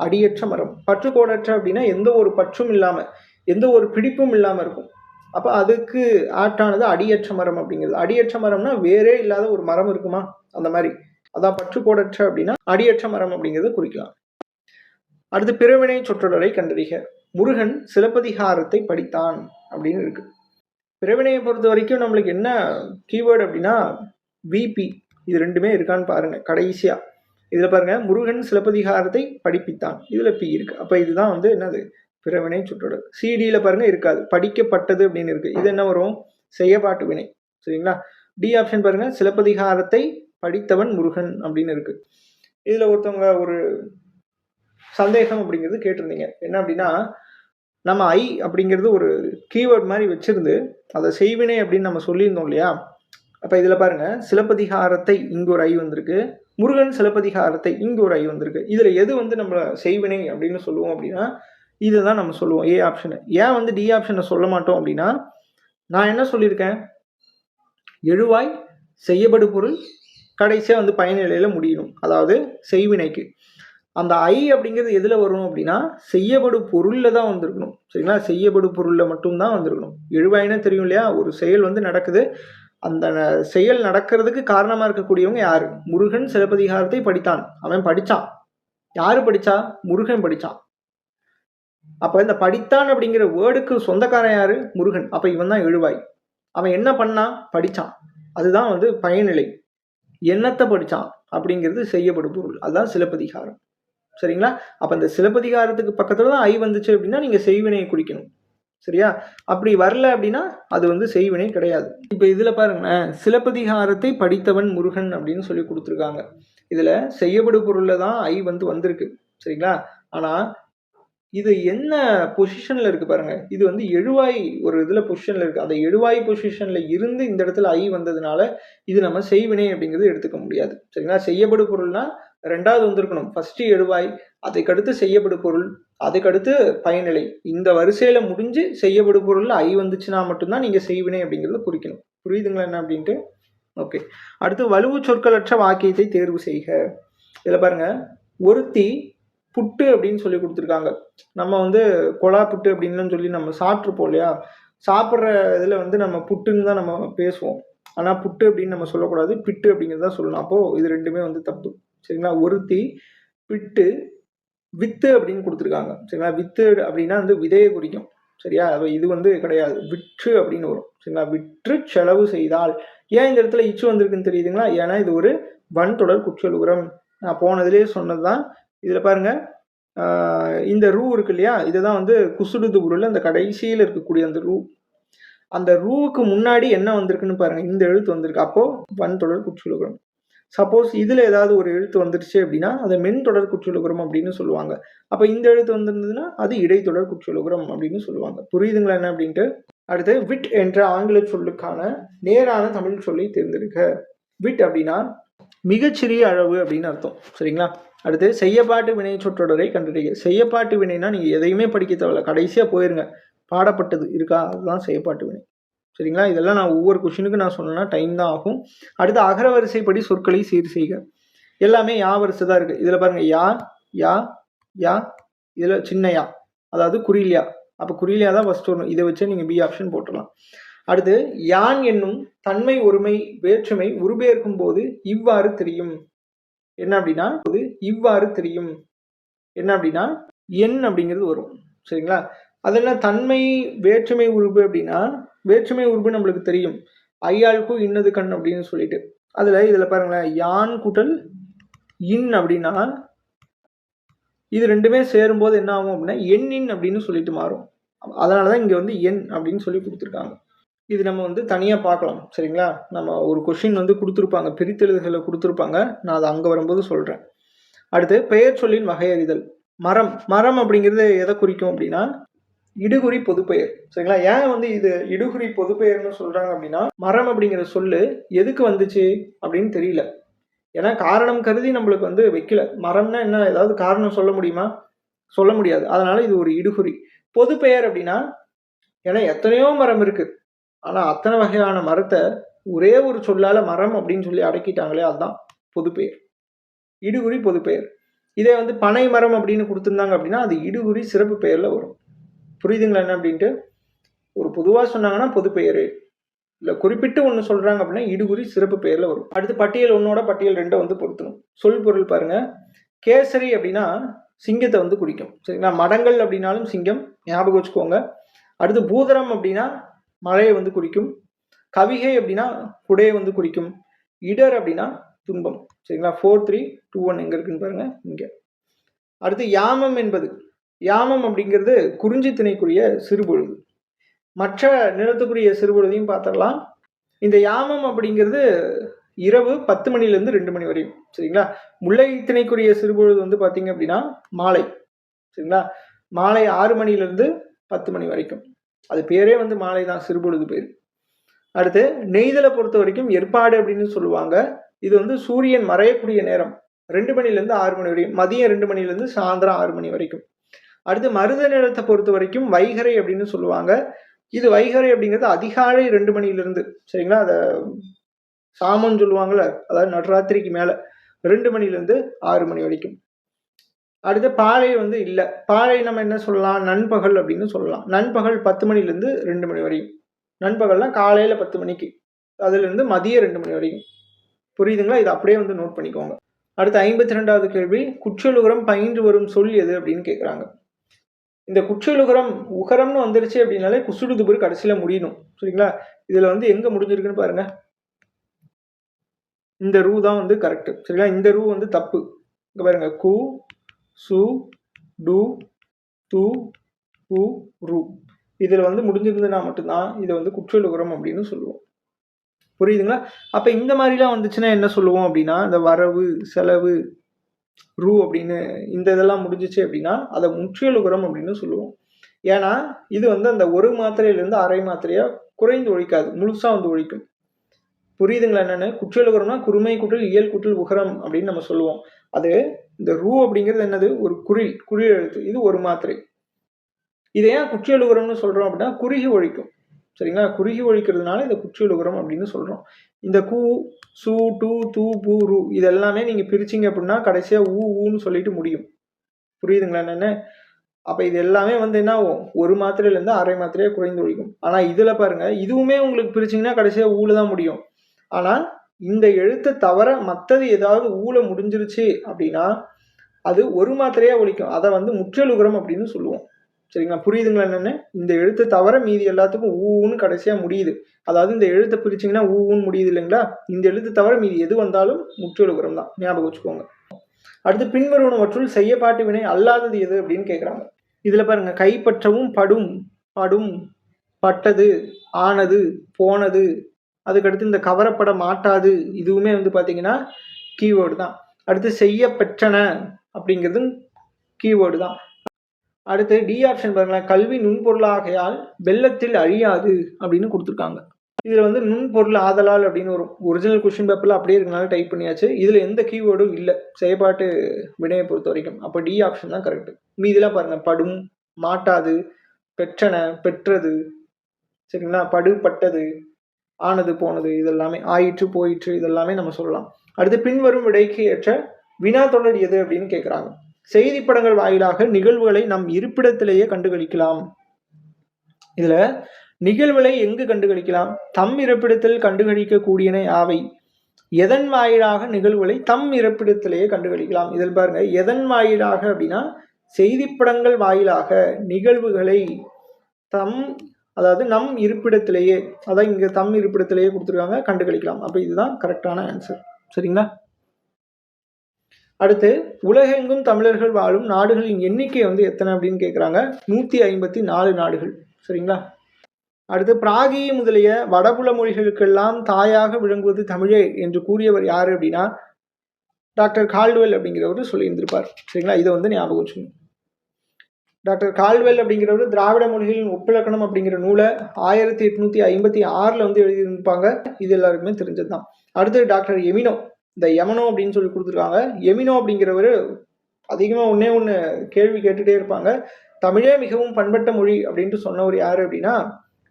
அடியற்ற மரம். பற்றுக்கோடற்ற அப்படின்னா எந்த ஒரு பற்றும் இல்லாமல், எந்த ஒரு பிடிப்பும் இல்லாமல் இருக்கும். அப்போ அதுக்கு ஆட்டானது அடியற்ற மரம் அப்படிங்கிறது. அடியற்ற மரம்னா வேறே இல்லாத ஒரு மரம் இருக்குமா, அந்த மாதிரி. அதான் பற்றுக்கோடற்ற அப்படின்னா அடியற்ற மரம் அப்படிங்கிறது குறிக்கலாம். அடுத்து பிறவினை சொற்றொடரை கண்டறிக. முருகன் சிலப்பதிகாரத்தை படித்தான் அப்படின்னு இருக்கு. பிறவினையை பொறுத்த வரைக்கும் நம்மளுக்கு என்ன கீவேர்டு அப்படின்னா விபி. இது ரெண்டுமே இருக்கான்னு பாருங்க கடைசியா. இதுல பாருங்க, முருகன் சிலப்பதிகாரத்தை படிப்பித்தான், இதுல பி இருக்கு. அப்ப இதுதான் வந்து என்னது? பிறவினை சொற்றொடர். சிடியில் பாருங்க இருக்காது, படிக்கப்பட்டது அப்படின்னு இருக்கு. இது என்ன வரும்? செய்யப்பாட்டு வினை. சரிங்களா? டி ஆப்ஷன் பாருங்க, சிலப்பதிகாரத்தை படித்தவன் முருகன் அப்படின்னு இருக்கு. இதுல ஒருத்தவங்க ஒரு சந்தேகம் அப்படிங்கிறது கேட்டிருந்தீங்க. என்ன அப்படின்னா, நம்ம ஐ அப்படிங்கிறது ஒரு கீவேர்ட் மாதிரி வச்சிருந்து அதை செய்வினை அப்படின்னு நம்ம சொல்லியிருந்தோம் இல்லையா? அப்போ இதில் பாருங்க, சிலப்பதிகாரத்தை இங்கே ஒரு ஐ வந்திருக்கு, முருகன் சிலப்பதிகாரத்தை இங்கே ஒரு ஐ வந்திருக்கு. இதில் எது வந்து நம்ம செய்வினை அப்படின்னு சொல்லுவோம் அப்படின்னா இதை தான் நம்ம சொல்லுவோம், ஏ ஆப்ஷனு. ஏன் வந்து டி ஆப்ஷனை சொல்ல மாட்டோம் அப்படின்னா, நான் என்ன சொல்லியிருக்கேன்? எழுவாய் செய்யப்படு பொருள் கடைசியாக வந்து பயனிலையில் முடியணும், அதாவது செய்வினைக்கு. அந்த ஐ அப்படிங்கிறது எதில் வரும் அப்படின்னா செய்யப்படு பொருளில் தான் வந்திருக்கணும். சரிங்களா? செய்யப்படு பொருளில் மட்டும்தான் வந்திருக்கணும். எழுவாயினா தெரியும் இல்லையா? ஒரு செயல் வந்து நடக்குது, அந்த செயல் நடக்கிறதுக்கு காரணமாக இருக்கக்கூடியவங்க யாரு? முருகன் சிலப்பதிகாரத்தை படித்தான், அவன் படித்தான். யாரு படித்தா? முருகன் படித்தான். அப்போ இந்த படித்தான் அப்படிங்கிற வேர்டுக்கு சொந்தக்காரன் யாரு? முருகன். அப்போ இவன் தான் எழுவாய். அவன் என்ன பண்ணான்? படித்தான். அதுதான் வந்து பயனிலை. என்னத்தை படித்தான் அப்படிங்கிறது செய்யப்படும் பொருள், அதுதான் சிலப்பதிகாரம். சரிங்களா? அப்போ இந்த சிலப்பதிகாரத்துக்கு பக்கத்தில் தான் ஐ வந்துச்சு அப்படின்னா நீங்கள் செய்வினையை குறிக்கணும். சரியா? அப்படி வரல அப்படின்னா அது வந்து செய்வினை கிடையாது. இப்போ இதில் பாருங்க, சிலப்பதிகாரத்தை படித்தவன் முருகன் அப்படின்னு சொல்லி கொடுத்துருக்காங்க. இதில் செய்யப்படும் பொருளில் தான் ஐ வந்து வந்திருக்கு. சரிங்களா? ஆனால் இது என்ன பொசிஷனில் இருக்குது பாருங்க, இது வந்து எழுவாய் ஒரு இதில் பொசிஷனில் இருக்குது. அந்த எழுவாய் பொசிஷனில் இருந்து இந்த இடத்துல ஐ வந்ததுனால இது நம்ம செய்வினை அப்படிங்கிறது எடுத்துக்க முடியாது. சரிங்களா? செய்யப்படும் பொருள்னா ரெண்டாவது வந்திருக்கணும். ஃபர்ஸ்ட் எழுவாய், அதுக்கடுத்து செய்யப்படும் பொருள், அதுக்கடுத்து பயனிலை. இந்த வரிசையில முடிஞ்சு செய்யப்படும் பொருள் ஐ வந்துச்சுன்னா மட்டும்தான் நீங்க செய்வினை அப்படிங்கிறத குறிக்கணும். புரியுதுங்களா என்ன அப்படின்ட்டு? ஓகே. அடுத்து வலுவு சொற்களற்ற வாக்கியத்தை தேர்வு செய்க. இதில் பாருங்க, ஒருத்தி புட்டு அப்படின்னு சொல்லி கொடுத்துருக்காங்க. நம்ம வந்து கொலா புட்டு அப்படின்னு சொல்லி நம்ம சாப்பிட்ருப்போம் இல்லையா? சாப்பிட்ற இதில் வந்து நம்ம புட்டுன்னு தான் நம்ம பேசுவோம். ஆனால் புட்டு அப்படின்னு நம்ம சொல்லக்கூடாது, பிட்டு அப்படிங்கிறத சொல்லலாம். அப்போது இது ரெண்டுமே வந்து தப்பு. சரிங்களா? ஒருத்தி, பிட்டு, வித்து அப்படின்னு கொடுத்துருக்காங்க. சரிங்களா? வித்து அப்படின்னா வந்து விதையை குறிக்கும். சரியா? இது வந்து கிடையாது, விற்று அப்படின்னு வரும். சரிங்களா? விற்று செலவு செய்தால். ஏன் இந்த இடத்துல இச்சு வந்திருக்குன்னு தெரியுதுங்களா? ஏன்னா இது ஒரு வன்தொடர் குற்றலுகரம். நான் போனதுலேயே சொன்னது தான். இதில் பாருங்க, இந்த ரூ இருக்கு இல்லையா? இதை தான் வந்து குசுடுது பொருள், அந்த கடைசியில் இருக்கக்கூடிய அந்த ரூ, அந்த ரூவுக்கு முன்னாடி என்ன வந்திருக்குன்னு பாருங்க, இந்த எழுத்து வந்திருக்கு. அப்போ வன்தொடர் குற்றலுகரம். சப்போஸ் இதில் ஏதாவது ஒரு எழுத்து வந்துருச்சு அப்படின்னா அதை மென்தொடர் குற்றலுகரம் அப்படின்னு சொல்லுவாங்க. அப்போ இந்த எழுத்து வந்திருந்ததுன்னா அது இடைத்தொடர் குற்றலுகரம் அப்படின்னு சொல்லுவாங்க. புரியுதுங்களா என்ன அப்படின்ட்டு? அடுத்து விட் என்ற ஆங்கில சொல்லுக்கான நேரான தமிழ் சொல்லை தேர்ந்தெடுக்க. விட் அப்படின்னா மிகச்சிறிய அளவு அப்படின்னு அர்த்தம். சரிங்களா? அடுத்து செய்யப்பாட்டு வினை சொற்றொடரை கண்டுபிடிக்க. செய்யப்பாட்டு வினைனா நீங்கள் எதையுமே படிக்க தேவையில்ல, கடைசியாக போயிருங்க, பாடப்பட்டது இருக்கா அதுதான் செய்யப்பாட்டு வினை. சரிங்களா? இதெல்லாம் நான் ஒவ்வொரு கொஷினுக்கு நான் சொன்னேன்னா டைம் தான் ஆகும். அடுத்து அகர வரிசைப்படி சொற்களை சீர் செய்க. எல்லாமே யா வரிசை தான் இருக்குது. இதில் பாருங்கள் யா யா யா, இதில் சின்ன யா அதாவது குறிலியா. அப்போ குறிலியா தான் ஃபஸ்ட் வரணும். இதை வச்சு நீங்கள் பி ஆப்ஷன் போட்டுடலாம். அடுத்து யான் என்னும் தன்மை ஒருமை வேற்றுமை உருபெயர்க்கும் போது இவ்வாறு தெரியும். என்ன அப்படின்னா இவ்வாறு தெரியும். என்ன அப்படின்னா எண் அப்படிங்கிறது வரும். சரிங்களா? அதெல்லாம் தன்மை வேற்றுமை உருபு அப்படின்னா வேற்றுமை உருபு நம்மளுக்கு தெரியும். ஐயாளுக்கும் இன்னது கண் அப்படின்னு சொல்லிட்டு இதில் பாருங்களேன், யான் கூட்டல் இன் அப்படின்னா இது ரெண்டுமே சேரும்போது என்ன ஆகும் அப்படின்னா எண்ணின் அப்படின்னு சொல்லிட்டு மாறும். அதனால தான் இங்கே வந்து எண் அப்படின்னு சொல்லி கொடுத்துருக்காங்க. இது நம்ம வந்து தனியாக பார்க்கலாம். சரிங்களா? நம்ம ஒரு கொஷின் வந்து கொடுத்துருப்பாங்க, பிரித்தெழுதுகளை கொடுத்துருப்பாங்க, நான் அதை அங்கே வரும்போது சொல்கிறேன். அடுத்து பெயர் சொல்லின் வகையறிதல். மரம். மரம் அப்படிங்கிறது எதை குறிக்கும் அப்படின்னா இடுகுறி பொதுப்பெயர். சரிங்களா? ஏன் வந்து இது இடுகுறி பொதுப்பெயர்னு சொல்கிறாங்க அப்படின்னா மரம் அப்படிங்கிற சொல்லு எதுக்கு வந்துச்சு அப்படின்னு தெரியல. ஏன்னா காரணம் கருதி நம்மளுக்கு வந்து வைக்கல. மரம்னா என்ன, ஏதாவது காரணம் சொல்ல முடியுமா? சொல்ல முடியாது. அதனால இது ஒரு இடுகுறி. பொதுப்பெயர் அப்படின்னா ஏன்னா எத்தனையோ மரம் இருக்குது, ஆனால் அத்தனை வகையான மரத்தை ஒரே ஒரு சொல்லால் மரம் அப்படின்னு சொல்லி அடக்கிட்டாங்களே, அதுதான் பொதுப்பெயர், இடுகுறி பொதுப்பெயர். இதே வந்து பனை மரம் அப்படின்னு கொடுத்துருந்தாங்க அப்படின்னா அது இடுகுறி சிறப்பு பெயரில் வரும். புரியுதுங்களா என்ன அப்படின்ட்டு? ஒரு பொதுவாக சொன்னாங்கன்னா பொதுப்பெயர், இல்லை குறிப்பிட்டு ஒன்று சொல்கிறாங்க அப்படின்னா இடுகுறி சிறப்பு பெயரில் வரும். அடுத்து பட்டியல் 1 பட்டியல் 2 வந்து பொருத்தணும். சொல் பொருள் பாருங்கள். கேசரி அப்படின்னா சிங்கத்தை வந்து குறிக்கும். சரிங்களா? மடங்கள் அப்படின்னாலும் சிங்கம், ஞாபகம் வச்சுக்கோங்க. அடுத்து பூதரம் அப்படின்னா மழையை வந்து குறிக்கும். கவிகை அப்படின்னா குடையை வந்து குறிக்கும். இடர் அப்படின்னா துன்பம். சரிங்களா? 4 3 2 1 எங்கே இருக்குன்னு பாருங்க, இங்கே. அடுத்து யாமம் என்பது, யாமம் அப்படிங்கிறது குறிஞ்சி திணைக்குரிய சிறுபொழுது. மற்ற நிலத்துக்குரிய சிறுபொழுதையும் பார்த்துடலாம். இந்த யாமம் அப்படிங்கிறது இரவு 10 மணிலேருந்து 2 மணி வரையும். சரிங்களா? முல்லை திணைக்குரிய சிறுபொழுது வந்து பார்த்தீங்க அப்படின்னா மாலை. சரிங்களா? மாலை 6 மணிலேருந்து 10 மணி வரைக்கும். அது பேரே வந்து மாலை தான், சிறுபொழுது பேர். அடுத்து நெய்தலை பொறுத்த வரைக்கும் ஏற்பாடு அப்படின்னு சொல்லுவாங்க. இது வந்து சூரியன் மறையக்கூடிய நேரம் 2 மணிலேருந்து 6 மணி வரையும், மதியம் 2 மணிலேருந்து சாயந்தரம் 6 மணி வரைக்கும். அடுத்து மருத நிலத்தை பொறுத்த வரைக்கும் வைகரை அப்படின்னு சொல்லுவாங்க. இது வைகரை அப்படிங்கிறது அதிகாலை 2 மணிலேருந்து, சரிங்களா, அதை சாமம் சொல்லுவாங்கள்ல, அதாவது நடுராத்திரிக்கு மேலே 2 மணிலேருந்து 6 மணி வரைக்கும். அடுத்து பாலை வந்து இல்லை, பாலை நம்ம என்ன சொல்லலாம், நண்பகல் அப்படின்னு சொல்லலாம். நண்பகல் 10 மணிலேருந்து 2 மணி வரையும். நண்பகல்லாம் காலையில் 10 மணிக்கு, அதுலேருந்து மதியம் 2 மணி வரைக்கும். புரியுதுங்களா? இது அப்படியே வந்து நோட் பண்ணிக்கோங்க. அடுத்து 52வது கேள்வி, குற்றலுகரம் பயின்று வரும் சொல் எது அப்படின்னு கேட்குறாங்க. இந்த குற்றலுகரம் உகரம்னு வந்துருச்சு அப்படின்னாலே குசுடுதுபுரு கடைசியில் முடியணும். சரிங்களா? இதில் வந்து எங்கே முடிஞ்சிருக்குன்னு பாருங்க, இந்த ரூ தான் வந்து கரெக்டு. சரிங்களா? இந்த ரூ வந்து தப்பு. இங்கே பாருங்க, கு சு டு து கு ரு, இதில் வந்து முடிஞ்சிருந்ததுன்னா மட்டும்தான் இதை வந்து குற்றலுகரம் அப்படின்னு சொல்லுவோம். புரியுதுங்களா? அப்போ இந்த மாதிரிலாம் வந்துச்சுன்னா என்ன சொல்லுவோம் அப்படின்னா, இந்த வரவு செலவு ரூ அப்படின்னு இந்த இதெல்லாம் முடிஞ்சிச்சு அப்படின்னா அதை முற்றியலுகரம் அப்படின்னு சொல்லுவோம். ஏன்னா இது வந்து அந்த ஒரு மாத்திரையிலேருந்து அரை மாத்திரையாக குறைந்து ஒழிக்காது, முழுசாக வந்து ஒழிக்கும். புரியுதுங்களா என்னென்னு? குற்றியலுகரம்னா குறுமை கூட்டல் இயல் கூட்டல் உகரம் அப்படின்னு நம்ம சொல்லுவோம். அது இந்த ரூ அப்படிங்கிறது என்னது, ஒரு குறில் எழுத்து, இது ஒரு மாத்திரை. இதை ஏன் குற்றியலுகரம்னு சொல்கிறோம் அப்படின்னா குறுகி ஒழிக்கும். சரிங்களா? குறுகி ஒழிக்கிறதுனால இந்த குற்றியலுகரம் அப்படின்னு சொல்கிறோம். இந்த கு சு டு து பு ரு இதெல்லாமே நீங்கள் பிரிச்சிங்க அப்படின்னா கடைசியாக ஊன்னு சொல்லிட்டு முடியும். புரியுதுங்களா என்னென்ன? அப்போ இது எல்லாமே வந்து என்ன ஆகும், ஒரு மாத்திரையிலேருந்து அரை மாத்திரையாக குறைந்து ஒழிக்கும். ஆனால் இதில் பாருங்கள், இதுவுமே உங்களுக்கு பிரிச்சிங்கன்னா கடைசியாக ஊல தான் முடியும். ஆனால் இந்த எழுத்தை தவிர மற்றது ஏதாவது ஊல முடிஞ்சிருச்சு அப்படின்னா அது ஒரு மாத்திரையாக ஒழிக்கும். அதை வந்து முற்றியலுகரம் அப்படின்னு சொல்லுவோம். சரிங்களா? புரியுதுங்களா என்னென்னு? இந்த எழுத்தை தவிர மீதி எல்லாத்துக்கும் ஊன்னு கடைசியாக முடியுது. அதாவது இந்த எழுத்தை பிரிச்சிங்கன்னா ஊன்னு முடியுது இல்லைங்களா? இந்த எழுத்து தவிர மீதி எது வந்தாலும் முற்றியலுகரம் தான், ஞாபகம் வச்சுக்கோங்க. அடுத்து பின்வருவனவற்றுள் செய்யப்பாட்டு வினை அல்லாதது எது அப்படின்னு கேட்குறாங்க. இதில் பாருங்க, கைப்பற்றவும் படும் படும் பட்டது ஆனது போனது, அதுக்கடுத்து இந்த கவரப்பட மாட்டாது, இதுவுமே வந்து பார்த்தீங்கன்னா கீவேர்டு தான். அடுத்து செய்யப்பெற்றன அப்படிங்கிறது கீவேர்டு தான். அடுத்து டி ஆப்ஷன் பாருங்களேன், கல்வி நுண்பொருளாகையால் வெள்ளத்தில் அழியாது அப்படின்னு கொடுத்துருக்காங்க. இதில் வந்து நுண்பொருள் ஆதலால் அப்படின்னு ஒரு ஒரிஜினல் கொஷின் பேப்பரில் அப்படியே இருக்கனால டைப் பண்ணியாச்சு. இதில் எந்த கீவேர்டும் இல்லை செயற்பாட்டு வினையை பொறுத்த வரைக்கும். அப்போ டி ஆப்ஷன் தான் கரெக்டு. மீதிலாம் பாருங்கள், படும், மாட்டாது, பெற்றன, பெற்றது, சரிங்களா, படு, பட்டது, ஆனது, போனது, இதெல்லாமே ஆயிற்று, போயிற்று, இதெல்லாமே நம்ம சொல்லலாம். அடுத்து பின்வரும் விடைக்கு ஏற்ற வினா தொடர் எது அப்படின்னு கேட்குறாங்க. செய்திப்படங்கள் வாயிலாக நிகழ்வுகளை நம் இருப்பிடத்திலேயே கண்டுகளிக்கலாம். இதில் நிகழ்வுகளை எங்கு கண்டுகளிக்கலாம்? தம் இருப்பிடத்தில் கண்டுகளிக்கக்கூடியன யாவை? எதன் வாயிலாக நிகழ்வுகளை தம் இருப்பிடத்திலேயே கண்டுகளிக்கலாம். இதில் பாருங்க, எதன் வாயிலாக அப்படின்னா செய்திப்படங்கள் வாயிலாக நிகழ்வுகளை அதாவது நம் இருப்பிடத்திலேயே, அதான் இங்க தம் இருப்பிடத்திலேயே கொடுத்துருக்காங்க, கண்டுகளிக்கலாம். அப்ப இதுதான் கரெக்டான ஆன்சர். சரிங்களா? அடுத்து உலகெங்கும் தமிழர்கள் வாழும் நாடுகளின் எண்ணிக்கை வந்து எத்தனை அப்படின்னு கேட்குறாங்க. 154 நாடுகள். சரிங்களா? அடுத்து பிராகிய முதலிய வடபுல மொழிகளுக்கெல்லாம் தாயாக விளங்குவது தமிழே என்று கூறியவர் யாரு அப்படின்னா டாக்டர் கால்டுவெல் அப்படிங்கிறவர் சொல்லியிருந்திருப்பார். சரிங்களா? இதை வந்து ஞாபகம் வச்சுக்கணும். டாக்டர் கால்டுவெல் அப்படிங்கிறவர் திராவிட மொழிகளின் ஒப்பிலக்கணம் அப்படிங்கிற நூலை 1856 வந்து எழுதியிருப்பாங்க. இது எல்லாருக்குமே தெரிஞ்சது தான். அடுத்து டாக்டர் எமினோ, இந்த யமனோ அப்படின்னு சொல்லி கொடுத்துருக்காங்க. எமினோ அப்படிங்கிறவர் அதிகமாக ஒன்று கேள்வி கேட்டுகிட்டே இருப்பாங்க. தமிழே மிகவும் பண்பட்ட மொழி அப்படின்ட்டு சொன்னவர் யார் அப்படின்னா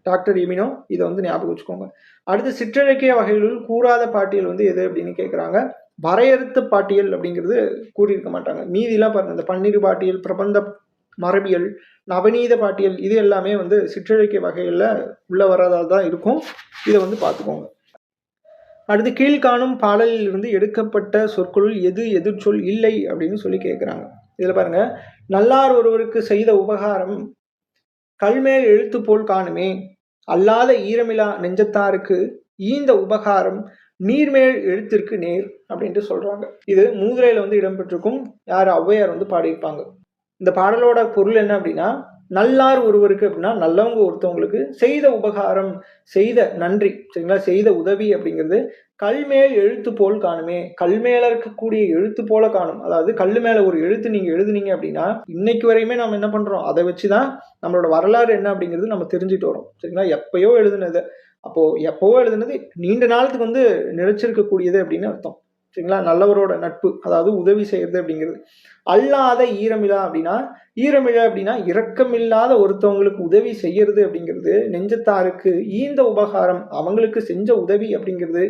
டாக்டர் எமினோ. இதை வந்து ஞாபகம் வச்சுக்கோங்க. அடுத்து சிற்றிலக்கிய வகைகளுள் கூறாத பாட்டியல் வந்து எது அப்படின்னு கேட்குறாங்க. வரையறுத்த பாட்டியல் அப்படிங்கிறது கூறியிருக்க மாட்டாங்க. மீதிலாம் பாருங்க, இந்த பன்னிரு பாட்டியல், பிரபந்த மரபியல், நவநீத பாட்டியல், இது எல்லாமே வந்து சிற்றிலக்கிய வகைகளில் உள்ள வராதாக தான் இருக்கும். இதை வந்து பார்த்துக்கோங்க. அடுத்து கீழ்காணும் பாடலில் இருந்து எடுக்கப்பட்ட சொற்களுள் எது எதிர்ச்சொல் இல்லை அப்படின்னு சொல்லி கேட்குறாங்க. இதில் பாருங்க, நல்லார் ஒருவருக்கு செய்த உபகாரம் கல்மேல் எழுத்து போல் காணுமே, அல்லாத ஈரமிலா நெஞ்சத்தாருக்கு ஈந்த உபகாரம் நீர்மேல் எழுத்திற்கு நேர் அப்படின்ட்டு சொல்றாங்க. இது மூதுரையில வந்து இடம்பெற்றிருக்கும். யார்? ஔவையார் வந்து பாடியிருப்பாங்க. இந்த பாடலோட பொருள் என்ன அப்படின்னா, நல்லார் ஒருவருக்கு அப்படின்னா நல்லவங்க ஒருத்தவங்களுக்கு செய்த உபகாரம், செய்த நன்றி, சரிங்களா, செய்த உதவி அப்படிங்கிறது கல்மேல் எழுத்து போல் காணுமே, கல் மேல இருக்கக்கூடிய எழுத்து போல காணும். அதாவது கல் மேல ஒரு எழுத்து நீங்க எழுதுனீங்க அப்படின்னா இன்னைக்கு வரையுமே நம்ம என்ன பண்றோம், அதை வச்சுதான் நம்மளோட வரலாறு என்ன அப்படிங்கிறது நம்ம தெரிஞ்சுட்டு வரோம். சரிங்களா? எப்பயோ எழுதுனது, அப்போ எப்பவோ எழுதுனது நீண்ட நாளத்துக்கு வந்து நிலைச்சிருக்கக்கூடியது அப்படின்னு அர்த்தம். சரிங்களா? நல்லவரோட நட்பு, அதாவது உதவி செய்யறது அப்படிங்கிறது. அல்லாத ஈரமிழா அப்படின்னா, ஈரமிழா அப்படின்னா இரக்கமில்லாத ஒருத்தவங்களுக்கு உதவி செய்யறது அப்படிங்கிறது நெஞ்சத்தாருக்கு ஈந்த உபகாரம், அவங்களுக்கு செஞ்ச உதவி அப்படிங்கிறது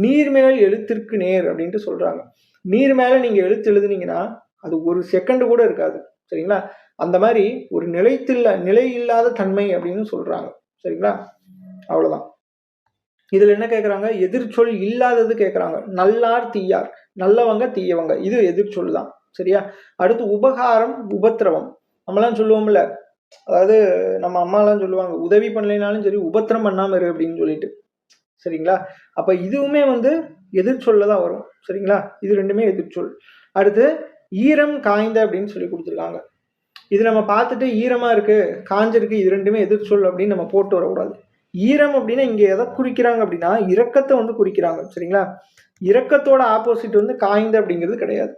நீர்மேல் எழுத்திற்கு நேர் அப்படின்ட்டு சொல்றாங்க. நீர் மேல நீங்க எழுத்து எழுதுனீங்கன்னா அது ஒரு செகண்ட் கூட இருக்காது. சரிங்களா? அந்த மாதிரி ஒரு நிலை இல்லாத தன்மை அப்படின்னு சொல்றாங்க. சரிங்களா? அவ்வளவுதான். இதுல என்ன கேட்குறாங்க? எதிர்ச்சொல் இல்லாதது கேட்குறாங்க. நல்லார் தீயார், நல்லவங்க தீயவங்க, இது எதிர்ச்சொல் தான். சரியா? அடுத்து உபகாரம் உபத்திரவம். நம்மலாம் சொல்லுவோம்ல, அதாவது நம்ம அம்மாலாம் சொல்லுவாங்க, உதவி பண்ணலைனாலும் சரி உபத்திரம் பண்ணாம இரு அப்படின்னு சொல்லிட்டு. சரிங்களா? அப்ப இதுவுமே வந்து எதிர்ச்சொல்ல தான் வரும். சரிங்களா? இது ரெண்டுமே எதிர்ச்சொல். அடுத்து ஈரம் காய்ந்த அப்படின்னு சொல்லி கொடுத்துருக்காங்க. இது நம்ம பார்த்துட்டு ஈரமா இருக்கு, காஞ்சிருக்கு, இது ரெண்டுமே எதிர்ச்சொல் அப்படின்னு நம்ம போட்டு வரக்கூடாது. ஈரம் அப்படின்னா இங்க எதை குறிக்கிறாங்க அப்படின்னா இரக்கத்தை வந்து குறிக்கிறாங்க. சரிங்களா? இரக்கத்தோட ஆப்போசிட் வந்து காய்ந்த அப்படிங்கிறது கிடையாது.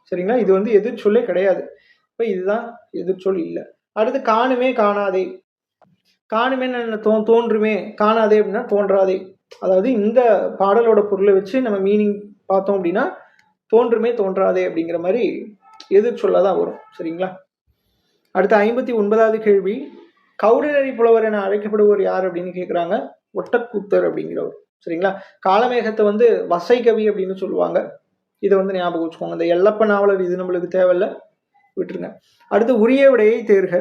சரிங்களா? இது வந்து எதிர்ச்சொல்லே கிடையாது. இப்ப இதுதான் எதிர்ச்சொல் இல்லை. அடுத்து காணுமே காணாதே. காணுமே தோன்றுமே, காணாதே அப்படின்னா தோன்றாதே. அதாவது இந்த பாடலோட பொருளை வச்சு நம்ம மீனிங் பார்த்தோம் அப்படின்னா தோன்றுமே தோன்றாதே அப்படிங்கிற மாதிரி எதிர்ச்சொல்லதான் வரும். சரிங்களா? அடுத்த 59வது கேள்வி, கௌடநெறி புலவர் என அழைக்கப்படுவர் யார் அப்படின்னு கேட்குறாங்க. ஒட்டக்கூத்தர் அப்படிங்கிறவர். சரிங்களா? காலமேகத்தை வந்து வசை கவி அப்படின்னு சொல்லுவாங்க. இதை வந்து ஞாபகம் வச்சுக்கோங்க. இந்த எல்லப்ப நாவலர் இது நம்மளுக்கு தேவையில்லை, விட்டுருங்க. அடுத்து உரிய விடையை தேர்க.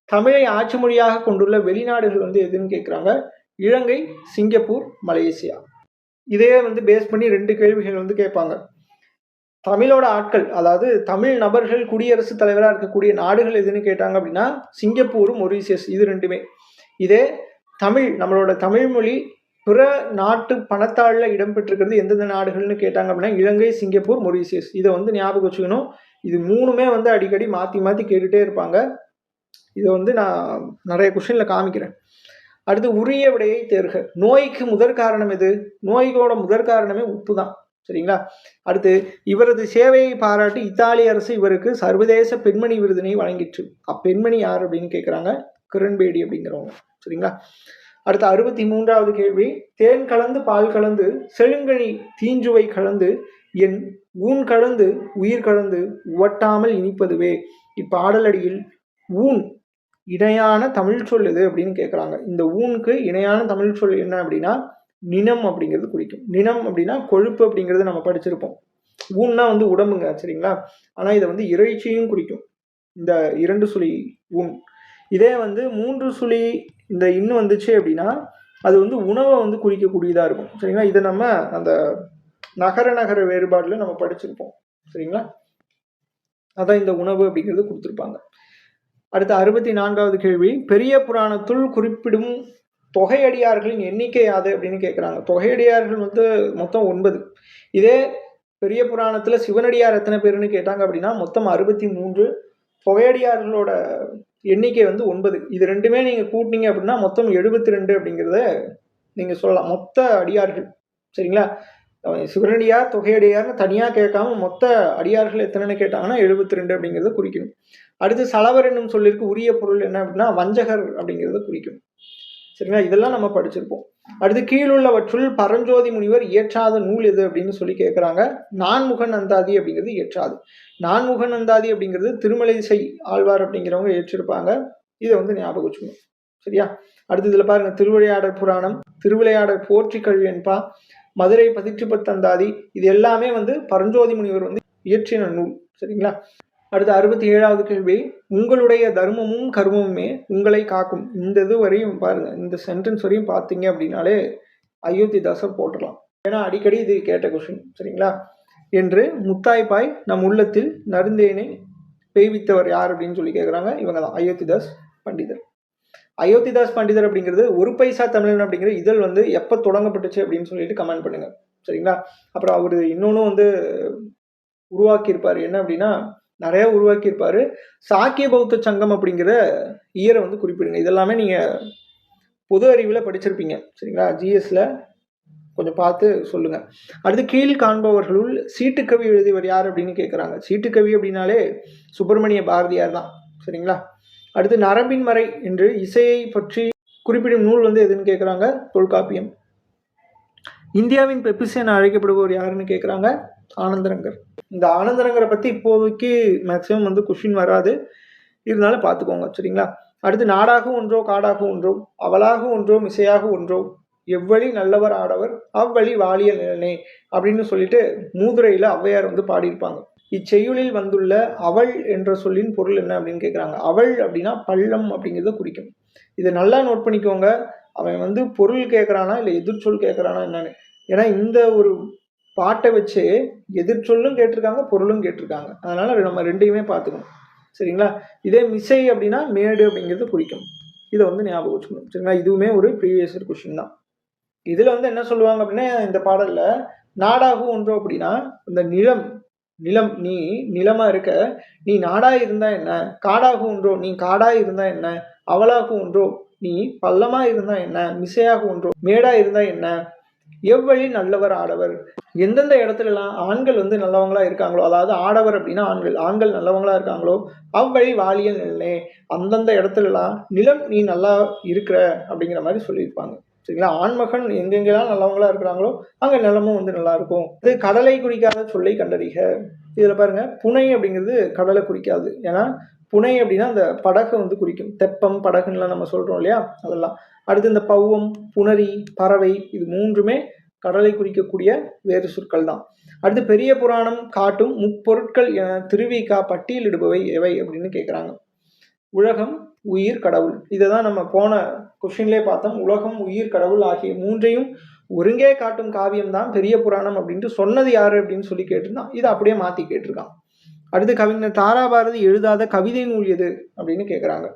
தமிழை ஆட்சி மொழியாக கொண்டுள்ள வெளிநாடுகள் வந்து எதுன்னு கேட்குறாங்க. இலங்கை, சிங்கப்பூர், மலேசியா. இதே வந்து பேஸ் பண்ணி 2 கேள்விகள் வந்து கேட்பாங்க. தமிழோட ஆட்கள், அதாவது தமிழ் நபர்கள் குடியரசுத் தலைவராக இருக்கக்கூடிய நாடுகள் எதுன்னு கேட்டாங்க அப்படின்னா சிங்கப்பூரும் மொரீசியஸ், இது ரெண்டுமே. இதே தமிழ், நம்மளோட தமிழ் மொழி பிற நாட்டு பணத்தாளில் இடம்பெற்றிருக்கிறது எந்தெந்த நாடுகள்னு கேட்டாங்க அப்படின்னா இலங்கை, சிங்கப்பூர், மொரீசியஸ். இதை வந்து ஞாபகம் வச்சுக்கணும். இது 3மே வந்து அடிக்கடி மாற்றி மாற்றி கேட்டுகிட்டே இருப்பாங்க. இதை வந்து நான் நிறைய கொஸ்டினில் காமிக்கிறேன். அடுத்து உரிய விடையை தேர்க. நோய்க்கு முதற் காரணம் எது? நோய்களோட முதற் காரணமே உப்பு தான். சரிங்களா? அடுத்து இவரது சேவையை பாராட்டி இத்தாலிய அரசு இவருக்கு சர்வதேச பெண்மணி விருதினை வழங்கிற்று. அப்பெண்மணி யார் அப்படின்னு கேட்குறாங்க. கிரண்பேடி அப்படிங்கிறவங்க. சரிங்களா? அடுத்த 63வது கேள்வி, தேன் கலந்து பால் கலந்து செழுங்கனி தீஞ்சுவை கலந்து என் ஊன் கலந்து உயிர் கலந்து உவட்டாமல் இனிப்பதுவே. இப்பாடலடியில் ஊன் இணையான தமிழ் சொல் எது அப்படின்னு கேட்குறாங்க. இந்த ஊனுக்கு இணையான தமிழ் சொல் என்ன அப்படின்னா நினம் அப்படிங்கிறது குறிக்கும். நினம் அப்படின்னா கொழுப்பு அப்படிங்கிறது நம்ம படிச்சிருப்போம். ஊன்னா வந்து உடம்புங்க, சரிங்களா? ஆனால் இதை வந்து இறைச்சியும் குறிக்கும் இந்த 2 சுழி ஊன். இதே வந்து 3 சுழி இந்த இன்னும் வந்துச்சு அப்படின்னா அது வந்து உணவை வந்து குறிக்கக்கூடியதாக இருக்கும், சரிங்களா? இதை நம்ம அந்த நகர வேறுபாடில் நம்ம படிச்சிருப்போம், சரிங்களா? அதான் இந்த உணவு அப்படிங்கிறது கொடுத்துருப்பாங்க. அடுத்த 64வது கேள்வி, பெரிய புராணத்துள் குறிப்பிடும் தொகையடியார்களின் எண்ணிக்கை யாது அப்படின்னு கேட்குறாங்க. தொகையடியார்கள் வந்து மொத்தம் 9. இதே பெரிய புராணத்தில் சிவனடியார் எத்தனை பேருன்னு கேட்டாங்க அப்படின்னா மொத்தம் 63. தொகையடியார்களோட எண்ணிக்கை வந்து 9. இது ரெண்டுமே நீங்கள் கூட்டினீங்க அப்படின்னா மொத்தம் 72 அப்படிங்கிறத நீங்கள் சொல்லலாம். மொத்த அடியார்கள், சரிங்களா? சிவனடியார் தொகையடியார்னு தனியாக கேட்காம மொத்த அடியார்கள் எத்தனைன்னு கேட்டாங்கன்னா 72 அப்படிங்கிறத குறிக்கணும். அடுத்து சலவர் என்னும் சொல்லிற்கு உரிய பொருள் என்ன அப்படின்னா வஞ்சகர் அப்படிங்கிறத குறிக்கும், சரிங்களா? இதெல்லாம் நம்ம படிச்சிருப்போம். அடுத்து கீழுள்ளவற்றுள் பரஞ்சோதி முனிவர் இயற்றாத நூல் எது அப்படின்னு சொல்லி கேட்குறாங்க. நான்முகன் அந்தாதி அப்படிங்கிறது இயற்றாது. நான்முகன் அந்தாதி அப்படிங்கிறது திருமலைசை ஆழ்வார் அப்படிங்கிறவங்க ஏற்றிருப்பாங்க. இதை வந்து ஞாபகம் வச்சுக்கணும், சரியா? அடுத்து இதில் பாருங்க, திருவிளையாடற் புராணம், திருவிளையாடற் போற்றி கல்வியன்பா, மதுரை 18 அந்தாதி, இது எல்லாமே வந்து பரஞ்சோதி முனிவர் வந்து இயற்றின நூல், சரிங்களா? அடுத்து 67வது கேள்வி, உங்களுடைய தர்மமும் கர்மமுமே உங்களை காக்கும். இந்த இது வரையும் பாருங்க, இந்த சென்டென்ஸ் வரையும் பார்த்தீங்க அப்படின்னாலே அயோத்திதாசர் போட்டுடலாம். ஏன்னா அடிக்கடி இது கேட்ட கொஸ்டின், சரிங்களா? என்று முத்தாய்ப்பாய் நம் உள்ளத்தில் நருந்தேனை பெய்வித்தவர் யார் அப்படின்னு சொல்லி கேட்குறாங்க. இவங்க தான் அயோத்திதாஸ் பண்டிதர். அயோத்திதாஸ் பண்டிதர் அப்படிங்கிறது ஒரு பைசா தமிழன் அப்படிங்கிற இதழ் வந்து எப்போ தொடங்கப்பட்டுச்சு அப்படின்னு சொல்லிட்டு கமெண்ட் பண்ணுங்க, சரிங்களா? அப்புறம் அவர் இன்னொன்று வந்து உருவாக்கியிருப்பார், என்ன அப்படின்னா நிறைய உருவாக்கியிருப்பாரு. சாக்கிய பௌத்த சங்கம் அப்படிங்கிற இயரை வந்து குறிப்பிடுங்க. இதெல்லாமே நீங்கள் பொது அறிவில் படிச்சிருப்பீங்க, சரிங்களா? ஜிஎஸ்ல கொஞ்சம் பார்த்து சொல்லுங்கள். அடுத்து கீழ் காண்பவர்களுள் சீட்டுக்கவி எழுதியவர் யார் அப்படின்னு கேட்குறாங்க. சீட்டுக்கவி அப்படின்னாலே சுப்பிரமணிய பாரதியார் தான், சரிங்களா? அடுத்து நரம்பின் மறை என்று இசையை பற்றி குறிப்பிடும் நூல் வந்து எதுன்னு கேட்குறாங்க. தொல்காப்பியம். இந்தியாவின் பெப்சி என அழைக்கப்படுபவர் யாருன்னு கேட்குறாங்க. ஆனந்தரங்கர். இந்த ஆனந்தரங்கரை பற்றி இப்போதைக்கு மேக்சிமம் வந்து கொஷின் வராது, இருந்தாலும் பார்த்துக்கோங்க, சரிங்களா? அடுத்து நாடாக ஒன்றோ காடாக ஒன்றோ அவளாக ஒன்றோ மிசையாக ஒன்றோ எவ்வழி நல்லவர் ஆடவர் அவ்வழி வாழிய நிலனே அப்படின்னு சொல்லிட்டு மூதுரையில் ஔவையார் வந்து பாடியிருப்பாங்க. இச்செய்யுளில் வந்துள்ள அவள் என்ற சொல்லின் பொருள் என்ன அப்படின்னு கேட்குறாங்க. அவள் அப்படின்னா பள்ளம் அப்படிங்கிறத குறிக்கும். இதை நல்லா நோட் பண்ணிக்கோங்க. அவன் வந்து பொருள் கேட்குறானா இல்லை எதிர்ச்சொல் கேட்குறானா என்னன்னு. ஏன்னா இந்த ஒரு பாட்டை வச்சு எதிர்ச்சொல்லும் கேட்டிருக்காங்க, பொருளும் கேட்டிருக்காங்க. அதனால நம்ம ரெண்டையுமே பார்த்துக்கணும், சரிங்களா? இதே மிசை அப்படின்னா மேடு அப்படிங்கிறது குறிக்கும். இதை வந்து ஞாபகம் வச்சுக்கணும், சரிங்களா? இதுவுமே ஒரு ப்ரீவியஸ் இயர் கொஸ்டின் தான். இதில் வந்து என்ன சொல்லுவாங்க அப்படின்னா, இந்த பாடலில் நாடாகும் ஒன்றோ அப்படின்னா இந்த நிலம் நீ நிலமாக இருக்க, நீ நாடாக இருந்தால் என்ன, காடாகும் ஒன்றோ நீ காடாக இருந்தால் என்ன, அவளாகும் ஒன்றோ நீ பள்ளமாக இருந்தால் என்ன, மிசையாக ஒன்றோ மேடாக இருந்தால் என்ன, எவ்வழி நல்லவர் ஆடவர். எந்தெந்த இடத்துலலாம் ஆண்கள் வந்து நல்லவங்களா இருக்காங்களோ, அதாவது ஆடவர் அப்படின்னா ஆண்கள் நல்லவங்களா இருக்காங்களோ அவ்வழி வாழிய நிலனே, அந்தந்த இடத்துலலாம் நிலம் நீ நல்லா இருக்கிற அப்படிங்கிற மாதிரி சொல்லியிருப்பாங்க, சரிங்களா? ஆண்மகன் எங்கெங்கெல்லாம் நல்லவங்களா இருக்கிறாங்களோ அங்கே நிலமும் வந்து நல்லா இருக்கும். இது கடலை குறிக்காத சொல்லை கண்டறிக. இதில் பாருங்க, புனை அப்படிங்கிறது கடலை குறிக்காது. ஏன்னா புனை அப்படின்னா அந்த படகை வந்து குறிக்கும். தெப்பம் படகுன்னெலாம் நம்ம சொல்கிறோம் இல்லையா, அதெல்லாம். அடுத்து இந்த பௌவம் புணரி பறவை, இது மூன்றுமே கடலை குறிக்கக்கூடிய வேறு சொற்கள் தான். அடுத்து பெரிய புராணம் காட்டும் முப்பொருட்கள் என திருவிக்கா பட்டியலிடுபவை எவை அப்படின்னு கேட்குறாங்க. உலகம் உயிர் கடவுள், இதை தான் நம்ம போன கொஸ்டின்லேயே பார்த்தோம். உலகம் உயிர் கடவுள் ஆகிய மூன்றையும் ஒருங்கே காட்டும் காவியம் தான் பெரிய புராணம் அப்படின்ட்டு சொன்னது யாரு அப்படின்னு சொல்லி கேட்டிருந்தான். இதை அப்படியே மாற்றி கேட்டிருக்கான். அடுத்து கவிஞர் தாராபாரதி எழுதாத கவிதை நூல் எது அப்படின்னு கேட்குறாங்க.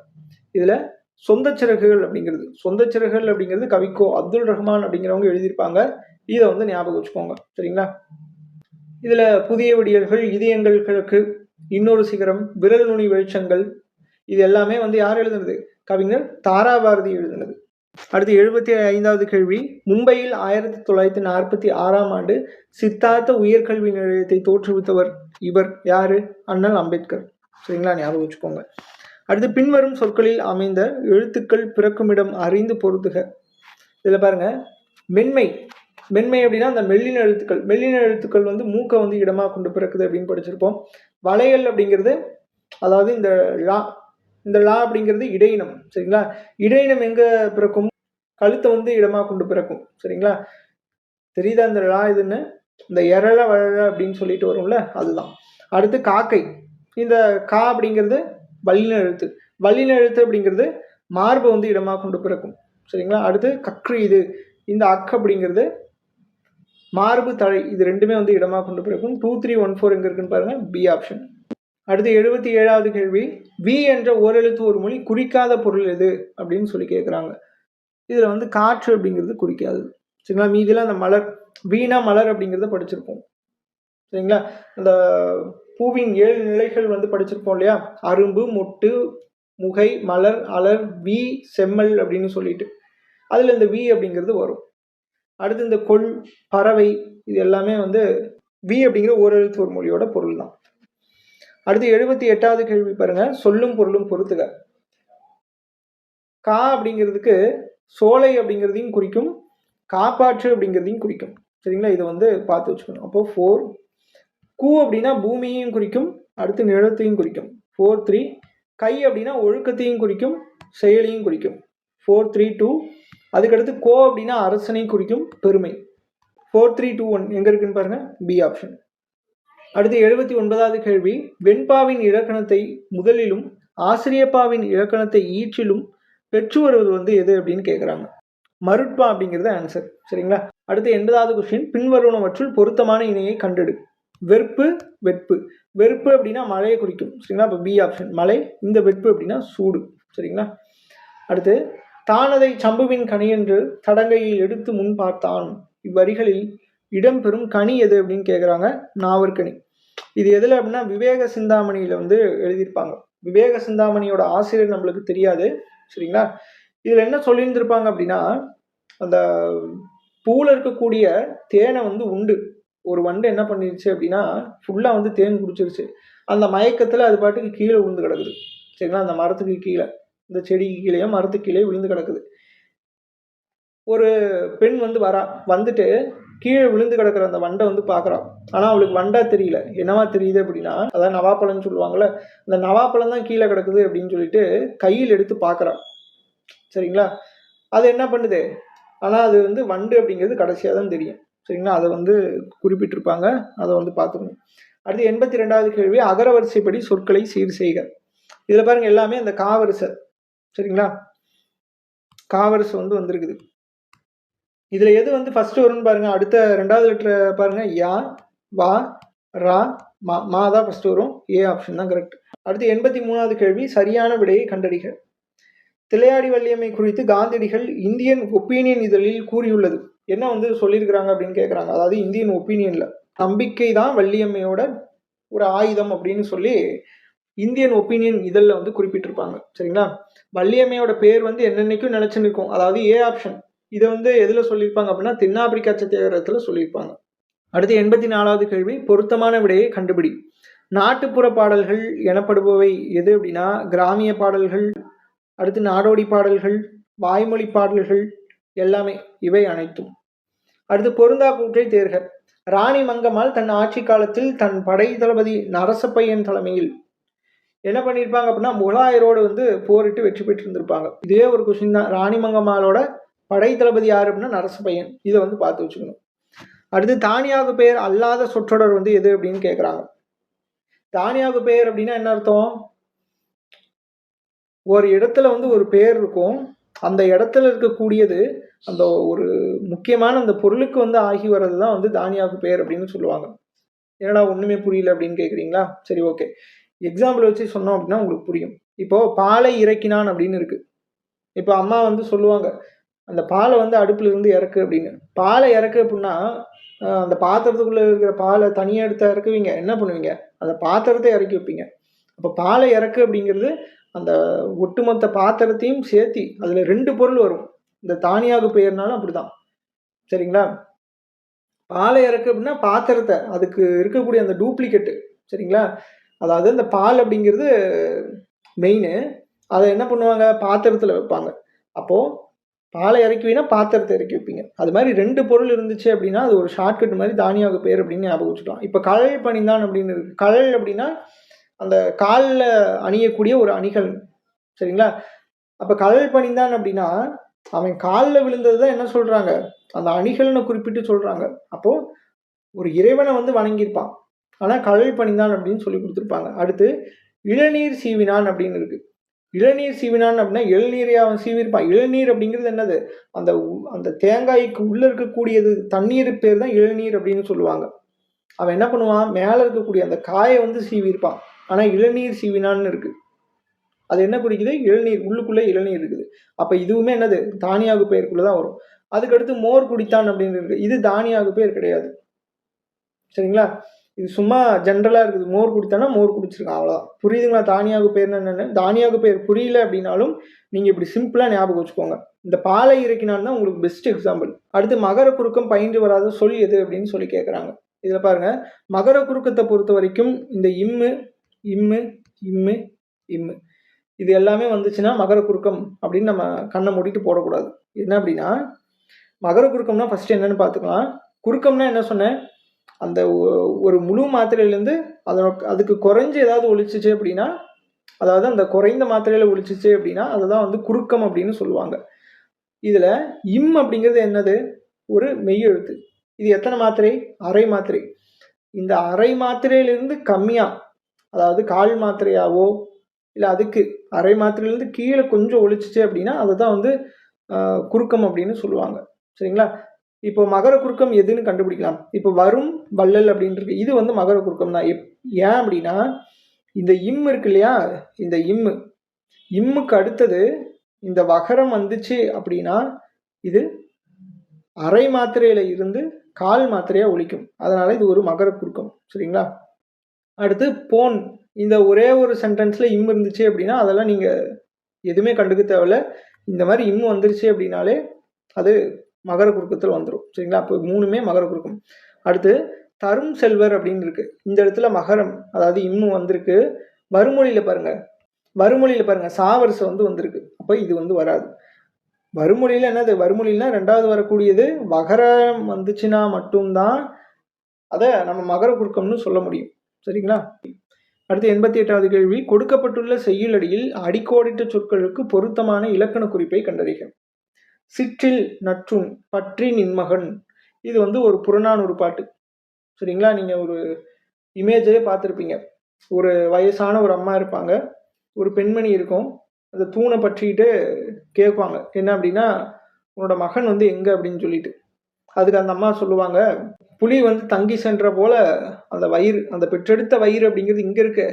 இதில் சொந்த சிறகுகள் அப்படிங்கிறது கவிக்கோ அப்துல் ரஹ்மான் அப்படிங்கிறவங்க எழுதியிருப்பாங்க. இதை வந்து ஞாபகம் வச்சுக்கோங்க, சரிங்களா? இதில் புதிய விடியல்கள், இதயங்கள் கிழக்கு, இன்னொரு சிகரம், விரல் நுனி வெளிச்சங்கள், இது எல்லாமே வந்து யார் எழுதுனது? கவிஞர் தாராபாரதி எழுதுனது. அடுத்து 75வது கேள்வி, மும்பையில் 1946ஆம் ஆண்டு சித்தார்த்த உயர்கல்வி நிலையத்தை தோற்றுவித்தவர் இவர் யாரு? அண்ணல் அம்பேத்கர், சரிங்களா? ஞாபகம் வச்சுக்கோங்க. அடுத்து பின்வரும் சொற்களில் அமைந்த எழுத்துக்கள் பிறக்குமிடம் அறிந்து பொருத்துக. இதில் பாருங்க, மென்மை. மென்மை அப்படின்னா அந்த மெல்லின எழுத்துக்கள். மெல்லின எழுத்துக்கள் வந்து மூக்கை வந்து இடமாக கொண்டு பிறக்குது அப்படின்னு படிச்சிருப்போம். வளையல் அப்படிங்கிறது, அதாவது இந்த லா அப்படிங்கிறது இடையினம். சரிங்களா? இடையினம் எங்கே பிறக்கும்? கழுத்தை வந்து இடமாக கொண்டு பிறக்கும். சரிங்களா? தெரியுதா இந்த லா இதுன்னு? இந்த எரள வளர அப்படின்னு சொல்லிட்டு வரும்ல, அதுதான். அடுத்து காக்கை. இந்த கா அப்படிங்கிறது வல்லின எழுத்து. வல்லின எழுத்து அப்படிங்கிறது மார்பை வந்து இடமாக கொண்டு பிறக்கும். சரிங்களா? அடுத்து கற்று. இது இந்த அக் அப்படிங்கிறது மார்பு தழை. இது ரெண்டுமே வந்து இடமாக கொண்டு பிறக்கும். 2 3 1 4 எங்கே இருக்குன்னு பாருங்க, பி ஆப்ஷன். அடுத்து 77வது கேள்வி, வி என்ற ஓரெழுத்து ஒரு மொழி குறிக்காத பொருள் எது அப்படின்னு சொல்லி கேட்குறாங்க. இதில் வந்து காற்று அப்படிங்கிறது குறிக்காது. சரிங்களா? மீதிலாம் அந்த மலர், வீணா மலர் அப்படிங்கிறத படிச்சிருப்போம். சரிங்களா? அந்த பூவின் 7 நிலைகள் வந்து படிச்சிருப்போம் இல்லையா? அரும்பு, மொட்டு, முகை, மலர், அலர், வி, செம்மல் அப்படின்னு சொல்லிட்டு அதில் இந்த வி அப்படிங்கிறது வரும். அடுத்து இந்த கொள், பறவை, இது எல்லாமே வந்து வி அப்படிங்கிற ஓரெழுத்து ஒரு மொழியோட பொருள் தான். அடுத்து 78வது கேள்வி பாருங்க, சொல்லும் பொருளும் பொறுத்துக. கா அப்படிங்கிறதுக்கு சோலை அப்படிங்கிறதையும் குறிக்கும், காப்பாற்று அப்படிங்கிறதையும் குறிக்கும். சரிங்களா? இதை வந்து பார்த்து வச்சுக்கணும். அப்போ 4. கூ அப்படின்னா பூமியையும் குறிக்கும், அடுத்து நிலத்தையும் குறிக்கும். 4 3. கை அப்படின்னா ஒழுக்கத்தையும் குறிக்கும், செயலையும் குறிக்கும். 4 3 2. அதுக்கடுத்து கோ அப்படின்னா அரசனையும் குறிக்கும், பெருமை. 4 3 2 1 எங்க இருக்குன்னு பாருங்க, பி ஆப்ஷன். அடுத்து 79வது கேள்வி, வெண்பாவின் இலக்கணத்தை முதலிலும் ஆசிரியப்பாவின் இலக்கணத்தை ஈற்றிலும் பெற்று வருவது வந்து எது அப்படின்னு கேட்குறாங்க. மருட்பா அப்படிங்கிறது ஆன்சர். சரிங்களா? அடுத்து 80வது கொஸ்டின், பின்வருவனவற்றுள் பொருத்தமான இணையை கண்டெடு. வெறுப்பு, வெட்பு. வெறுப்பு அப்படின்னா மழையை குறிக்கும். சரிங்களா? இப்போ பி ஆப்ஷன் மழை. இந்த வெட்பு அப்படின்னா சூடு. சரிங்களா? அடுத்து, தானதை சம்புவின் கனி என்று தடங்கையில் எடுத்து முன் பார்த்தான். இவ்வரிகளில் இடம்பெறும் கனி எது அப்படின்னு கேட்குறாங்க. நாவற்கனி. இது எதில் அப்படின்னா விவேக சிந்தாமணியில் வந்து எழுதியிருப்பாங்க. விவேக சிந்தாமணியோட ஆசிரியர் நம்மளுக்கு தெரியாது. சரிங்களா? இதில் என்ன சொல்லியிருந்திருப்பாங்க அப்படின்னா, அந்த பூவில் இருக்கக்கூடிய தேனை வந்து உண்டு ஒரு வண்டு என்ன பண்ணிருச்சு அப்படின்னா ஃபுல்லாக வந்து தேன் குடிச்சிருச்சு. அந்த மயக்கத்தில் அது பாட்டுக்கு கீழே விழுந்து கிடக்குது. சரிங்களா? அந்த மரத்துக்கு கீழே, இந்த செடிக்கு கீழேயோ மரத்துக்கு கீழே விழுந்து கிடக்குது. ஒரு பெண் வந்து வந்துட்டு கீழே விழுந்து கிடக்கிற அந்த வண்டை வந்து பார்க்குறான். ஆனால் அவளுக்கு வண்டா தெரியல, என்னவா தெரியுது அப்படின்னா, அதான் நவாப்பழம்னு சொல்லுவாங்கள்ல, அந்த நவாப்பழம் தான் கீழே கிடக்குது அப்படின்னு சொல்லிட்டு கையில் எடுத்து பார்க்குறான். சரிங்களா? அது என்ன பண்ணுது, ஆனால் அது வந்து வண்டு அப்படிங்கிறது கடைசியாக தான் தெரியும். சரிங்களா? அதை வந்து குறிப்பிட்டிருப்பாங்க, அதை வந்து பார்த்துக்கணும். அடுத்து 82வது கேள்வி, அகரவரிசைப்படி சொற்களை சீர் செய்க. இதில் பாருங்க எல்லாமே அந்த காவரிசை. சரிங்களா? காவரிசை வந்து வந்திருக்குது. இதில் எது வந்து ஃபர்ஸ்ட் வரும்னு பாருங்க. அடுத்த 2வது லெட்டர் பாருங்க, யா, வா, ரா, மா தான் ஃபர்ஸ்ட் வரும். ஏ ஆப்ஷன் தான் கரெக்ட். அடுத்து 83வது கேள்வி, சரியான விடையை கண்டறிக. திளையாடி வள்ளியம்மை குறித்து காந்தியடிகள் இந்தியன் ஒப்பீனியன் இதழில் கூறியுள்ளது என்ன வந்து சொல்லியிருக்கிறாங்க அப்படின்னு கேட்குறாங்க. அதாவது இந்தியன் ஒப்பீனியன்ல நம்பிக்கை தான் வள்ளியம்மையோட ஒரு ஆயுதம் அப்படின்னு சொல்லி இந்தியன் ஒப்பீனியன் இதழில் வந்து குறிப்பிட்டிருப்பாங்க. சரிங்களா? வள்ளியம்மையோட பேர் வந்து என்னென்னைக்கும் நினைச்சு நிற்கும். அதாவது ஏ ஆப்ஷன். இதை வந்து எதில் சொல்லியிருப்பாங்க அப்படின்னா தென்னாப்பிரிக்கா சத்தியாகிரகத்தில் சொல்லியிருப்பாங்க. அடுத்து 84வது கேள்வி, பொருத்தமான விடையை கண்டுபிடி. நாட்டுப்புற பாடல்கள் எனப்படுபவை எது அப்படின்னா கிராமிய பாடல்கள், அடுத்து நாடோடி பாடல்கள், வாய்மொழி பாடல்கள், எல்லாமே இவை அனைத்தும். அடுத்து பொருந்தா கூற்றை தேர்க. ராணி மங்கம்மாள் தன் ஆட்சி காலத்தில் தன் படை தளபதி நரசப்பையன் தலைமையில் என்ன பண்ணியிருப்பாங்க அப்படின்னா முகலாயரோடு வந்து போரிட்டு வெற்றி பெற்று இருந்திருப்பாங்க. இதே ஒரு கொஸ்டின் தான். ராணி மங்கம்மாளோட படை தளபதி யாரு அப்படின்னா நரசப்பையன். இதை வந்து பார்த்து வச்சுக்கணும். அடுத்து தானியாகு பெயர் அல்லாத சொற்றொடர் வந்து எது அப்படின்னு கேட்குறாங்க. தானியாகு பெயர் அப்படின்னா என்ன அர்த்தம்? ஒரு இடத்துல வந்து ஒரு பெயர் இருக்கும், அந்த இடத்துல இருக்கக்கூடியது அந்த ஒரு முக்கியமான அந்த பொருளுக்கு வந்து ஆகி வர்றது தான் வந்து தானியாகு பெயர் அப்படின்னு சொல்லுவாங்க. என்னடா ஒன்றுமே புரியல அப்படின்னு கேட்குறீங்களா? சரி, ஓகே, எக்ஸாம்பிள் வச்சு சொன்னோம் அப்படின்னா உங்களுக்கு புரியும். இப்போ பாலை இறக்கினான் அப்படின்னு இருக்கு. இப்போ அம்மா வந்து சொல்லுவாங்க அந்த பாலை வந்து அடுப்புல இருந்து இறக்கு அப்படின்னு. பாலை இறக்கு அப்படின்னா அந்த பாத்திரத்துக்குள்ள இருக்கிற பாலை தனியாக எடுத்து இறக்குவீங்க, என்ன பண்ணுவீங்க, அந்த பாத்திரத்தை இறக்கி வைப்பீங்க. அப்போ பாலை இறக்கு அப்படிங்கிறது அந்த ஒட்டுமொத்த பாத்திரத்தையும் சேர்த்தி அதில் 2 பொருள் வரும். இந்த தானியாகு பெயர்னாலும் அப்படிதான். சரிங்களா? பாலை இறக்கு அப்படின்னா பாத்திரத்தை, அதுக்கு இருக்கக்கூடிய அந்த டூப்ளிகேட்டு. சரிங்களா? அதாவது அந்த பால் அப்படிங்கிறது மெயின், அதை என்ன பண்ணுவாங்க பாத்திரத்தில் வைப்பாங்க. அப்போது பாலை இறக்கி வைனா பாத்திரத்தை இறக்கி வைப்பீங்க. அது மாதிரி 2 பொருள் இருந்துச்சு அப்படின்னா அது ஒரு ஷார்ட்கட் மாதிரி தானியாக பேர் அப்படின்னு ஞாபகம் வச்சுக்கலாம். இப்போ கழல் பணிந்தான் அப்படின்னு இருக்கு. கழல் அப்படின்னா அந்த காலில் அணியக்கூடிய ஒரு அணிகள், சரிங்களா? அப்போ கழல் பணிந்தான் அப்படின்னா அவன் காலில் விழுந்தது தான் என்ன சொல்கிறாங்க, அந்த அணிகள்னு குறிப்பிட்டு சொல்கிறாங்க. அப்போது ஒரு இறைவனை வந்து வணங்கியிருப்பான், ஆனால் கழல் பணிந்தான் அப்படின்னு சொல்லி கொடுத்துருப்பாங்க. அடுத்து இளநீர் சீவினான் அப்படின்னு இருக்கு. இளநீர் சீவினான் அப்படின்னா இளநீரை அவன் சீவிருப்பான். இளநீர் அப்படிங்கிறது என்னது, அந்த அந்த தேங்காய்க்கு உள்ளே இருக்கக்கூடியது தண்ணீர் பேர் தான் இளநீர் அப்படின்னு சொல்லுவாங்க. அவன் என்ன பண்ணுவான், மேலே இருக்கக்கூடிய அந்த காயை வந்து சீவிருப்பான், ஆனால் இளநீர் சீவினான்னு இருக்கு. அது என்ன குறிக்குது, இளநீர், உள்ளுக்குள்ளே இளநீர் இருக்குது. அப்போ இதுவுமே என்னது, தானியாக பெயருக்குள்ளே தான் வரும். அதுக்கடுத்து மோர் குடித்தான் அப்படின்னு இருக்கு. இது தானியாக பெயர் கிடையாது, சரிங்களா? இது சும்மா ஜென்ரலாக இருக்குது. மோர் குடித்தானா மோர் குடிச்சிருக்கான், அவ்வளோதான். புரியுதுங்களா? தானியாக பேர்னு என்னென்னு. தானியாக பேர் புரியல அப்படின்னாலும் நீங்கள் இப்படி சிம்பிளாக ஞாபகம் வச்சுக்கோங்க. இந்த பாலை இறக்கினான் தான் உங்களுக்கு பெஸ்ட் எக்ஸாம்பிள். அடுத்து மகர குறுக்கம் பயின்று வராத சொல் எது அப்படின்னு சொல்லி கேட்குறாங்க. இதில் பாருங்க, மகர குறுக்கத்தை பொறுத்த வரைக்கும் இந்த இம்மு இம்மு இம்மு இம்மு இது எல்லாமே வந்துச்சுன்னா மகர குறுக்கம் அப்படின்னு நம்ம கண்ணை மூடிட்டு போடக்கூடாது. என்ன அப்படின்னா, மகர குறுக்கம்னா ஃபர்ஸ்ட் என்னன்னு பார்த்துக்கலாம். குறுக்கம்னா என்ன சொன்னேன், அந்த ஒரு முழு மாத்திரையிலேருந்து அதுக்கு குறைஞ்சு ஏதாவது ஒழிச்சிச்சு அப்படின்னா, அதாவது அந்த குறைந்த மாத்திரையில் ஒழிச்சிச்சு அப்படின்னா அதுதான் வந்து குறுக்கம் அப்படின்னு சொல்லுவாங்க. இதில் இம் அப்படிங்கிறது என்னது, ஒரு மெய் எழுத்து. இது எத்தனை மாத்திரை, அரை மாத்திரை. இந்த அரை மாத்திரையிலிருந்து கம்மியாக, அதாவது கால் மாத்திரையாவோ இல்லை அதுக்கு அரை மாத்திரையிலேருந்து கீழே கொஞ்சம் ஒழிச்சிச்சு அப்படின்னா அதை தான் வந்து குறுக்கம் அப்படின்னு சொல்லுவாங்க, சரிங்களா? இப்போ மகர குறுக்கம் எதுன்னு கண்டுபிடிக்கலாம். இப்போ வரும் வள்ளல் அப்படின்ட்டு இது வந்து மகர குறுக்கம் தான். ஏன் அப்படின்னா, இந்த இம் இருக்கு இல்லையா, இந்த இம்முக்கு அடுத்தது இந்த வகரம் வந்துச்சு அப்படின்னா இது அரை மாத்திரையில இருந்து கால் மாத்திரையா ஒழிக்கும். அதனால இது ஒரு மகர குறுக்கம், சரிங்களா? அடுத்து போன், இந்த ஒரே ஒரு சென்டென்ஸ்ல இம் இருந்துச்சு அப்படின்னா அதெல்லாம் நீங்க எதுவுமே கண்டுக்க தேவையில்ல. இந்த மாதிரி இம் வந்துருச்சு அப்படின்னாலே அது மகர குறுக்கத்தில் வந்துடும், சரிங்களா? அப்போ 3மே மகர குறுக்கம். அடுத்து தரும் செல்வர் அப்படின்னு இருக்கு. இந்த இடத்துல மகரம், அதாவது இம்மு வந்திருக்கு. வறுமொழியில பாருங்க சாவரிசை வந்து வந்திருக்கு. அப்போ இது வந்து வராது. வறுமொழியில என்னது, வறுமொழியில 2வது வரக்கூடியது வகரம் வந்துச்சுன்னா மட்டும்தான் அதை நம்ம மகர குறுக்கம்னு சொல்ல முடியும், சரிங்களா? அடுத்து 88வது கேள்வி, கொடுக்கப்பட்டுள்ள செய்யுளடியில் அடிக்கோடிட்ட சொற்களுக்கு பொருத்தமான இலக்கண குறிப்பை கண்டறிக. சிற்றில் நற்றுண் பற்றி நின்மகன், இது வந்து ஒரு புறநானூறு பாட்டு, சரிங்களா? நீங்கள் ஒரு இமேஜே பார்த்துருப்பீங்க. ஒரு வயசான ஒரு அம்மா இருப்பாங்க, ஒரு பெண்மணி இருக்கும், அந்த தூணை பற்றிக்கிட்டு கேட்பாங்க, என்ன அப்படின்னா உன்னோட மகன் வந்து எங்கே அப்படின்னு சொல்லிட்டு. அதுக்கு அந்த அம்மா சொல்லுவாங்க, புலி வந்து தங்கி சென்ற போல அந்த வயிறு, அந்த பெற்றெடுத்த வயிறு அப்படிங்கிறது இங்கே இருக்கு,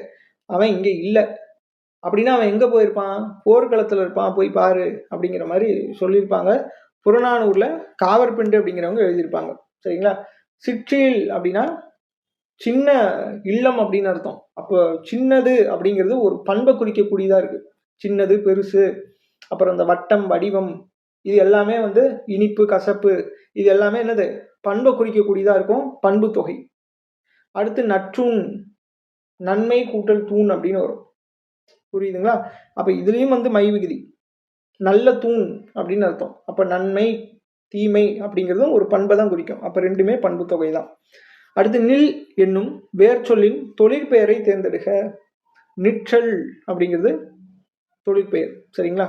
அவன் இங்கே இல்லை அப்படின்னா அவன் எங்கே போயிருப்பான், போர்க்களத்தில் இருப்பான், போய் பாரு அப்படிங்கிற மாதிரி சொல்லியிருப்பாங்க. புறநானூரில் காவற்பெண்டு அப்படிங்கிறவங்க எழுதியிருப்பாங்க, சரிங்களா? சிற்றில் அப்படின்னா சின்ன இல்லம் அப்படின்னு அர்த்தம். அப்போ சின்னது அப்படிங்கிறது ஒரு பண்பை குறிக்கக்கூடியதாக இருக்குது. சின்னது, பெருசு, அப்புறம் இந்த வட்டம், வடிவம், இது எல்லாமே வந்து இனிப்பு, கசப்பு, இது எல்லாமே என்னது, பண்பை குறிக்கக்கூடியதாக இருக்கும், பண்பு தொகை. அடுத்து நற்றூன், நன்மை கூட்டல் தூண் அப்படின்னு வரும், புரியுதுங்களா? அப்போ இதுலேயும் வந்து மை விகுதி, நல்ல தூண் அப்படின்னு அர்த்தம். அப்போ நன்மை, தீமை அப்படிங்கிறதும் ஒரு பண்பை தான் குறிக்கும். அப்போ 2மே பண்பு தொகை தான். அடுத்து நில் என்னும் வேர் சொல்லின் தொழிற்பெயரை தேர்ந்தெடுக. நிற்றல் அப்படிங்கிறது தொழிற்பெயர், சரிங்களா?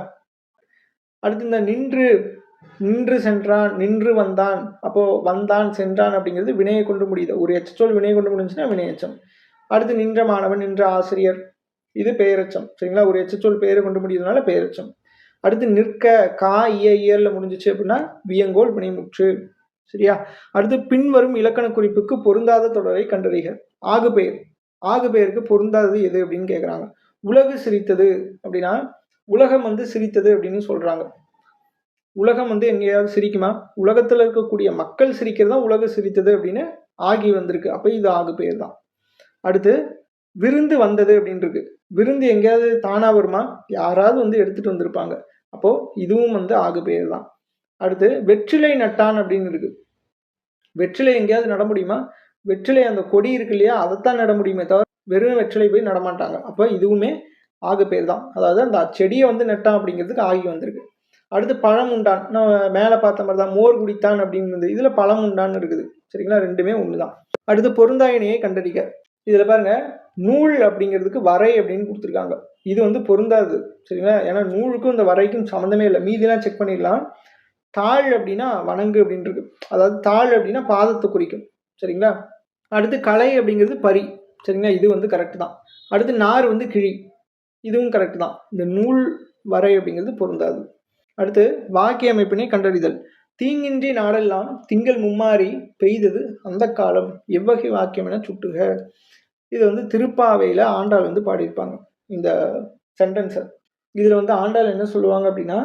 அடுத்து இந்த நின்று சென்றான், நின்று வந்தான், அப்போ வந்தான் சென்றான் அப்படிங்கிறது வினையை கொண்டு முடியுது. ஒரு எச்சொல் வினையை கொண்டு முடிஞ்சுன்னா வினையச்சம். அடுத்து நின்ற மாணவன், நின்ற ஆசிரியர், இது பெயரச்சம், சரிங்களா? ஒரு எச்சொல் பெயரை கொண்டு முடியுதுனால பெயரச்சம். அடுத்து நிற்க, கா இயர்ல முடிஞ்சிச்சு அப்படின்னா வியங்கோல் வினைமுற்று, சரியா? அடுத்து பின்வரும் இலக்கண குறிப்புக்கு பொருந்தாத தொடரை கண்டறிக. ஆகு பெயர், ஆகு பெயருக்கு பொருந்தாதது எது அப்படின்னு கேட்குறாங்க. உலகு சிரித்தது அப்படின்னா உலகம் வந்து சிரித்தது அப்படின்னு சொல்றாங்க. உலகம் வந்து எங்கேயாவது சிரிக்குமா? உலகத்தில் இருக்கக்கூடிய மக்கள் சிரிக்கிறது தான் உலகு சிரித்தது அப்படின்னு ஆகி வந்திருக்கு. அப்போ இது ஆகு பெயர் தான். அடுத்து விருந்து வந்தது அப்படின்னு இருக்கு. விருந்து எங்கேயாவது தானா வருமா? யாராவது வந்து எடுத்துட்டு வந்திருப்பாங்க. அப்போ இதுவும் வந்து ஆகு பெயர் தான். அடுத்து வெற்றிலை நட்டான் அப்படின்னு இருக்கு. வெற்றிலை எங்கேயாவது நட முடியுமா? வெற்றிலை அந்த கொடி இருக்கு இல்லையா, அதைத்தான் நட முடியுமே தவிர வெறும் வெற்றிலை போய் நடமாட்டாங்க. அப்போ இதுவுமே ஆகு பெயர் தான். அதாவது அந்த செடியை வந்து நட்டான் அப்படிங்கிறதுக்கு ஆகி வந்திருக்கு. அடுத்து பழம் உண்டான், நம்ம மேலே பார்த்த மாதிரி தான் மோர் குடித்தான் அப்படின்னு இதில் பழம் உண்டான்னு இருக்குது. சரிங்களா, ரெண்டுமே ஒன்று தான். அடுத்து பொருந்தாயினையை கண்டறிக. இதில் பாருங்க, நூல் அப்படிங்கிறதுக்கு வரை அப்படின்னு கொடுத்துருக்காங்க. இது வந்து பொருந்தாது. சரிங்களா, ஏன்னா நூலுக்கும் இந்த வரைக்கும் சம்மந்தமே இல்லை. மீதிலாம் செக் பண்ணிடலாம். தாழ் அப்படின்னா வணங்கு அப்படின்றது, அதாவது தாழ் அப்படின்னா பாதத்தை குறிக்கும். சரிங்களா, அடுத்து கலை அப்படிங்கிறது பரி. சரிங்களா, இது வந்து கரெக்டு தான். அடுத்து நார் வந்து கிழி, இதுவும் கரெக்டு தான். இந்த நூல் வரை அப்படிங்கிறது பொருந்தாது. அடுத்து வாக்கிய அமைப்பினை கண்டறிதல். தீங்கின்றி நாடெல்லாம் திங்கள் மும்மாறி பெய்தது அந்த காலம் எவ்வகை வாக்கியம் என சுட்டுக. இது வந்து திருப்பாவையில் ஆண்டாள் வந்து பாடியிருப்பாங்க இந்த சென்டென்ஸை. இதில் வந்து ஆண்டாள் என்ன சொல்லுவாங்க அப்படின்னா,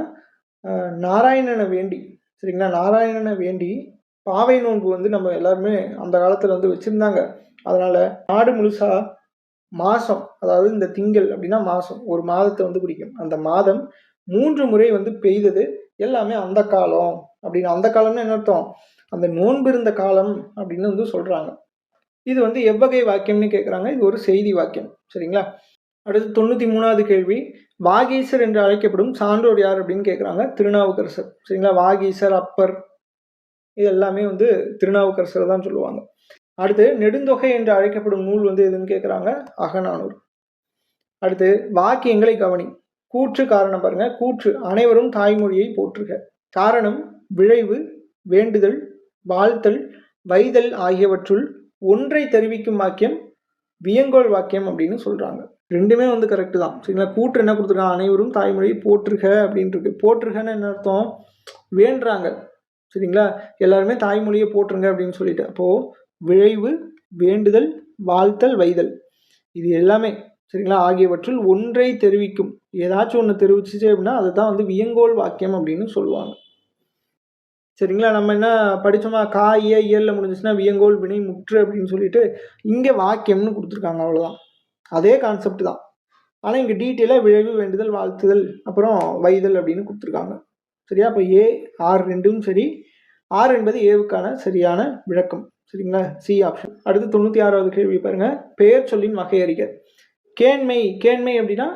நாராயணனை வேண்டி, சரிங்களா, நாராயணனை வேண்டி பாவை நோன்பு வந்து நம்ம எல்லாருமே அந்த காலத்தில் வந்து வச்சுருந்தாங்க. அதனால் நாடு முழுசா மாதம், அதாவது இந்த திங்கள் அப்படின்னா மாதம், ஒரு மாதத்தை வந்து குறிக்கும். அந்த மாதம் 3 முறை வந்து பெய்தது எல்லாமே அந்த காலம் அப்படின்னு. அந்த காலம்னு என்ன அர்த்தம், அந்த நோன்பு இருந்த காலம் அப்படின்னு வந்து சொல்கிறாங்க. இது வந்து எவ்வகை வாக்கியம்னு கேட்குறாங்க. இது ஒரு செய்தி வாக்கியம். சரிங்களா, அடுத்து 93வது கேள்வி. வாகீசர் என்று அழைக்கப்படும் சான்றோர் யார் அப்படின்னு கேட்குறாங்க. திருநாவுக்கரசர். சரிங்களா, வாகீசர், அப்பர், இது எல்லாமே வந்து திருநாவுக்கரசர் தான் சொல்லுவாங்க. அடுத்து நெடுந்தொகை என்று அழைக்கப்படும் நூல் வந்து எதுன்னு கேட்குறாங்க. அகநானூறு. அடுத்து வாக்கியங்களை கவனி. கூற்று காரணம் பாருங்க. கூற்று அனைவரும் தாய்மொழியை போற்றுக. காரணம் விழைவு, வேண்டுதல், வாழ்த்தல், வைதல் ஆகியவற்றுள் ஒன்றை தெரிவிக்கும் வாக்கியம் வியங்கோள் வாக்கியம் அப்படின்னு சொல்றாங்க. ரெண்டுமே வந்து கரெக்டு தான். சரிங்களா, கூற்று என்ன கொடுத்துருக்காங்க, அனைவரும் தாய்மொழியை போற்றுக அப்படின்ட்டு இருக்கு. போற்றுகன்னு என்ன அர்த்தம், வேண்டுறாங்க. சரிங்களா, எல்லாருமே தாய்மொழியை போற்றுங்க அப்படின்னு சொல்லிட்டு. அப்போ விழைவு, வேண்டுதல், வாழ்த்தல், வைதல், இது எல்லாமே சரிங்களா ஆகியவற்றில் ஒன்றை தெரிவிக்கும், ஏதாச்சும் ஒன்று தெரிவிச்சிச்சு அப்படின்னா அதுதான் வந்து வியங்கோள் வாக்கியம் அப்படின்னு சொல்லுவாங்க. சரிங்களா, நம்ம என்ன படித்தோமா, இயல்ல முடிஞ்சிச்சுன்னா வியங்கோள், வினை, முற்று அப்படின்னு சொல்லிட்டு இங்கே வாக்கியம்னு கொடுத்துருக்காங்க. அவ்வளோதான், அதே கான்செப்ட் தான். ஆனால் இங்கே டீட்டெயிலாக விழைவு, வேண்டுதல், வாழ்த்துதல், அப்புறம் வைதல் அப்படின்னு கொடுத்துருக்காங்க. சரியா, அப்போ ஆர் ரெண்டும் சரி. ஆர் என்பது ஏவுக்கான சரியான விளக்கம். சரிங்களா, சி ஆப்ஷன். அடுத்து 96வது கேள்வி பாருங்க. பெயர் சொல்லின் வகை அறிக. கேண்மை, கேண்மை அப்படின்னா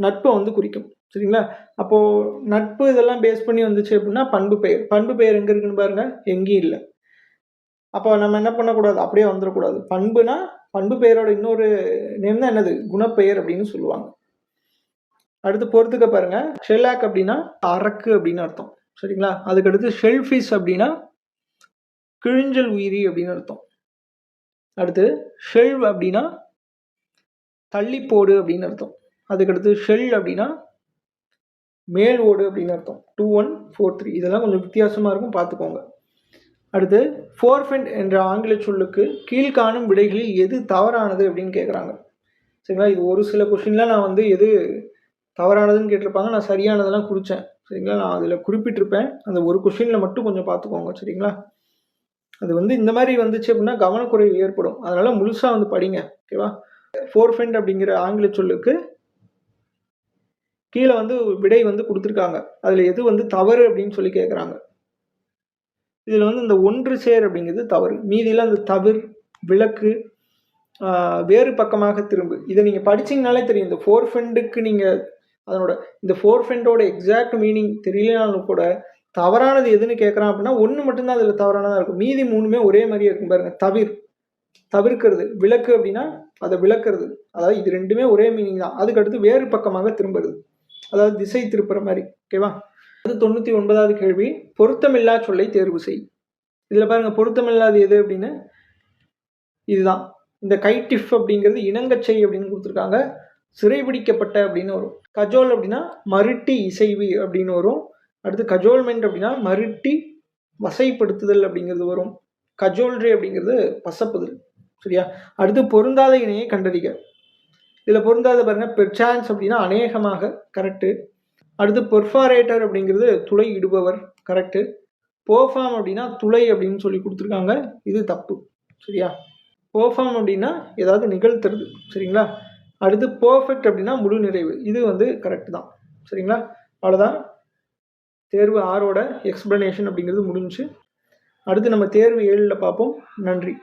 நட்பை வந்து குறிக்கும். சரிங்களா, அப்போது நட்பு இதெல்லாம் பேஸ் பண்ணி வந்துச்சு அப்படின்னா பண்பு பெயர். பண்பு பெயர் எங்கே இருக்குன்னு பாருங்க, எங்கேயும் இல்லை. அப்போ நம்ம என்ன பண்ணக்கூடாது, அப்படியே வந்துடக்கூடாது. பண்புனா பண்பு பெயரோட இன்னொரு நேம் தான் என்னது, குணப்பெயர் அப்படின்னு சொல்லுவாங்க. அடுத்து பொறுத்துக்க பாருங்க. ஷெல்லாக் அப்படின்னா அரக்கு அப்படின்னு அர்த்தம். சரிங்களா, அதுக்கடுத்து ஷெல்ஃபிஷ் அப்படின்னா கிழிஞ்சல் உயிரி அப்படின்னு அர்த்தம். அடுத்து ஷெல்வ் அப்படின்னா தள்ளிப்போடு அப்படின்னு அர்த்தம். அதுக்கடுத்து ஷெல் அப்படின்னா மேல் ஓடு அப்படின்னு அர்த்தம். 2143 இதெல்லாம் கொஞ்சம் வித்தியாசமாக இருக்கும், பார்த்துக்கோங்க. அடுத்து ஃபோர்ஃபெண்ட் என்ற ஆங்கில சொல்லுக்கு கீழ்காணும் விடைகளில் எது தவறானது அப்படின்னு கேட்குறாங்க. சரிங்களா, இது ஒரு சில கொஸ்டின்லாம் நான் வந்து எது தவறானதுன்னு கேட்டிருப்பாங்க, நான் சரியானதெல்லாம் குறித்தேன். சரிங்களா, நான் அதில் குறிப்பிட்டிருப்பேன். அந்த ஒரு கொஸ்டினில் மட்டும் கொஞ்சம் பார்த்துக்கோங்க. சரிங்களா, அது வந்து இந்த மாதிரி வந்துச்சு அப்படின்னா கவனக்குறைவு ஏற்படும். அதனால் முழுசாக வந்து படிங்க. ஓகேவா, ஃபோர்ஃபெண்ட் அப்படிங்கிற ஆங்கில சொல்லுக்கு கீழே வந்து விடை வந்து கொடுத்துருக்காங்க. அதில் எது வந்து தவறு அப்படின்னு சொல்லி கேட்குறாங்க. இதில் வந்து இந்த ஒன்று சேர் அப்படிங்கிறது தவறு. மீதியில் அந்த தவிர், விளக்கு, வேறு பக்கமாக திரும்பு, இதை நீங்கள் படிச்சிங்கனாலே தெரியும். இந்த ஃபோர்ஃபெண்டுக்கு நீங்கள் அதனோட இந்த ஃபோர்ஃபெண்டோட எக்ஸாக்ட் மீனிங் தெரியலனாலும் கூட தவறானது எதுன்னு கேட்குறான் அப்படின்னா ஒன்று மட்டும்தான் அதில் தவறானதாக இருக்கும். மீதி மூணுமே ஒரே மாதிரியே இருக்கும் பாருங்க. தவிர்க்கிறது, விளக்கு அப்படின்னா அதை விளக்குறது, அதாவது இது ரெண்டுமே ஒரே மீனிங் தான். அதுக்கடுத்து வேறு பக்கமாக திரும்புறது, அதாவது திசை திருப்புற மாதிரி. ஓகேவா, அது 99வது கேள்வி. பொருத்தமில்லா சொல்லை தேர்வு செய். இதில் பாருங்க, பொருத்தமில்லாது எது அப்படின்னு, இதுதான். இந்த கைட்டிஃப் அப்படிங்கிறது இணங்கச்சை அப்படின்னு கொடுத்துருக்காங்க. சிறைபிடிக்கப்பட்ட அப்படின்னு வரும். கஜோல் அப்படின்னா மருட்டி இசைவு அப்படின்னு வரும். அடுத்து கஜோல்மெண்ட் அப்படின்னா மருட்டி வசைப்படுத்துதல் அப்படிங்கிறது வரும். கஜோல்ரி அப்படிங்கிறது பசப்புதல். சரியா, அடுத்து பொருந்தாத இணையை கண்டறிக. இதில் பொருந்தாத பாருங்க, பெர்சான்ஸ் அப்படின்னா அநேகமாக, கரெக்டு. அடுத்து பெர்ஃபாரேட்டர் அப்படிங்கிறது துளை இடுபவர், கரெக்டு. பெர்ஃபார்ம் அப்படின்னா துளை அப்படின்னு சொல்லி கொடுத்துருக்காங்க, இது தப்பு. சரியா, பெர்ஃபார்ம் அப்படின்னா ஏதாவது நிகழ்த்துறது. சரிங்களா, அடுத்து பர்ஃபெக்ட் அப்படின்னா முழு நிறைவு, இது வந்து கரெக்டு தான். சரிங்களா, அவ்வளோதான். தேர்வு 6ஓட எக்ஸ்பிளனேஷன் அப்படிங்கிறது முடிஞ்சு. அடுத்து நம்ம தேர்வு 7ல் பார்ப்போம். நன்றி.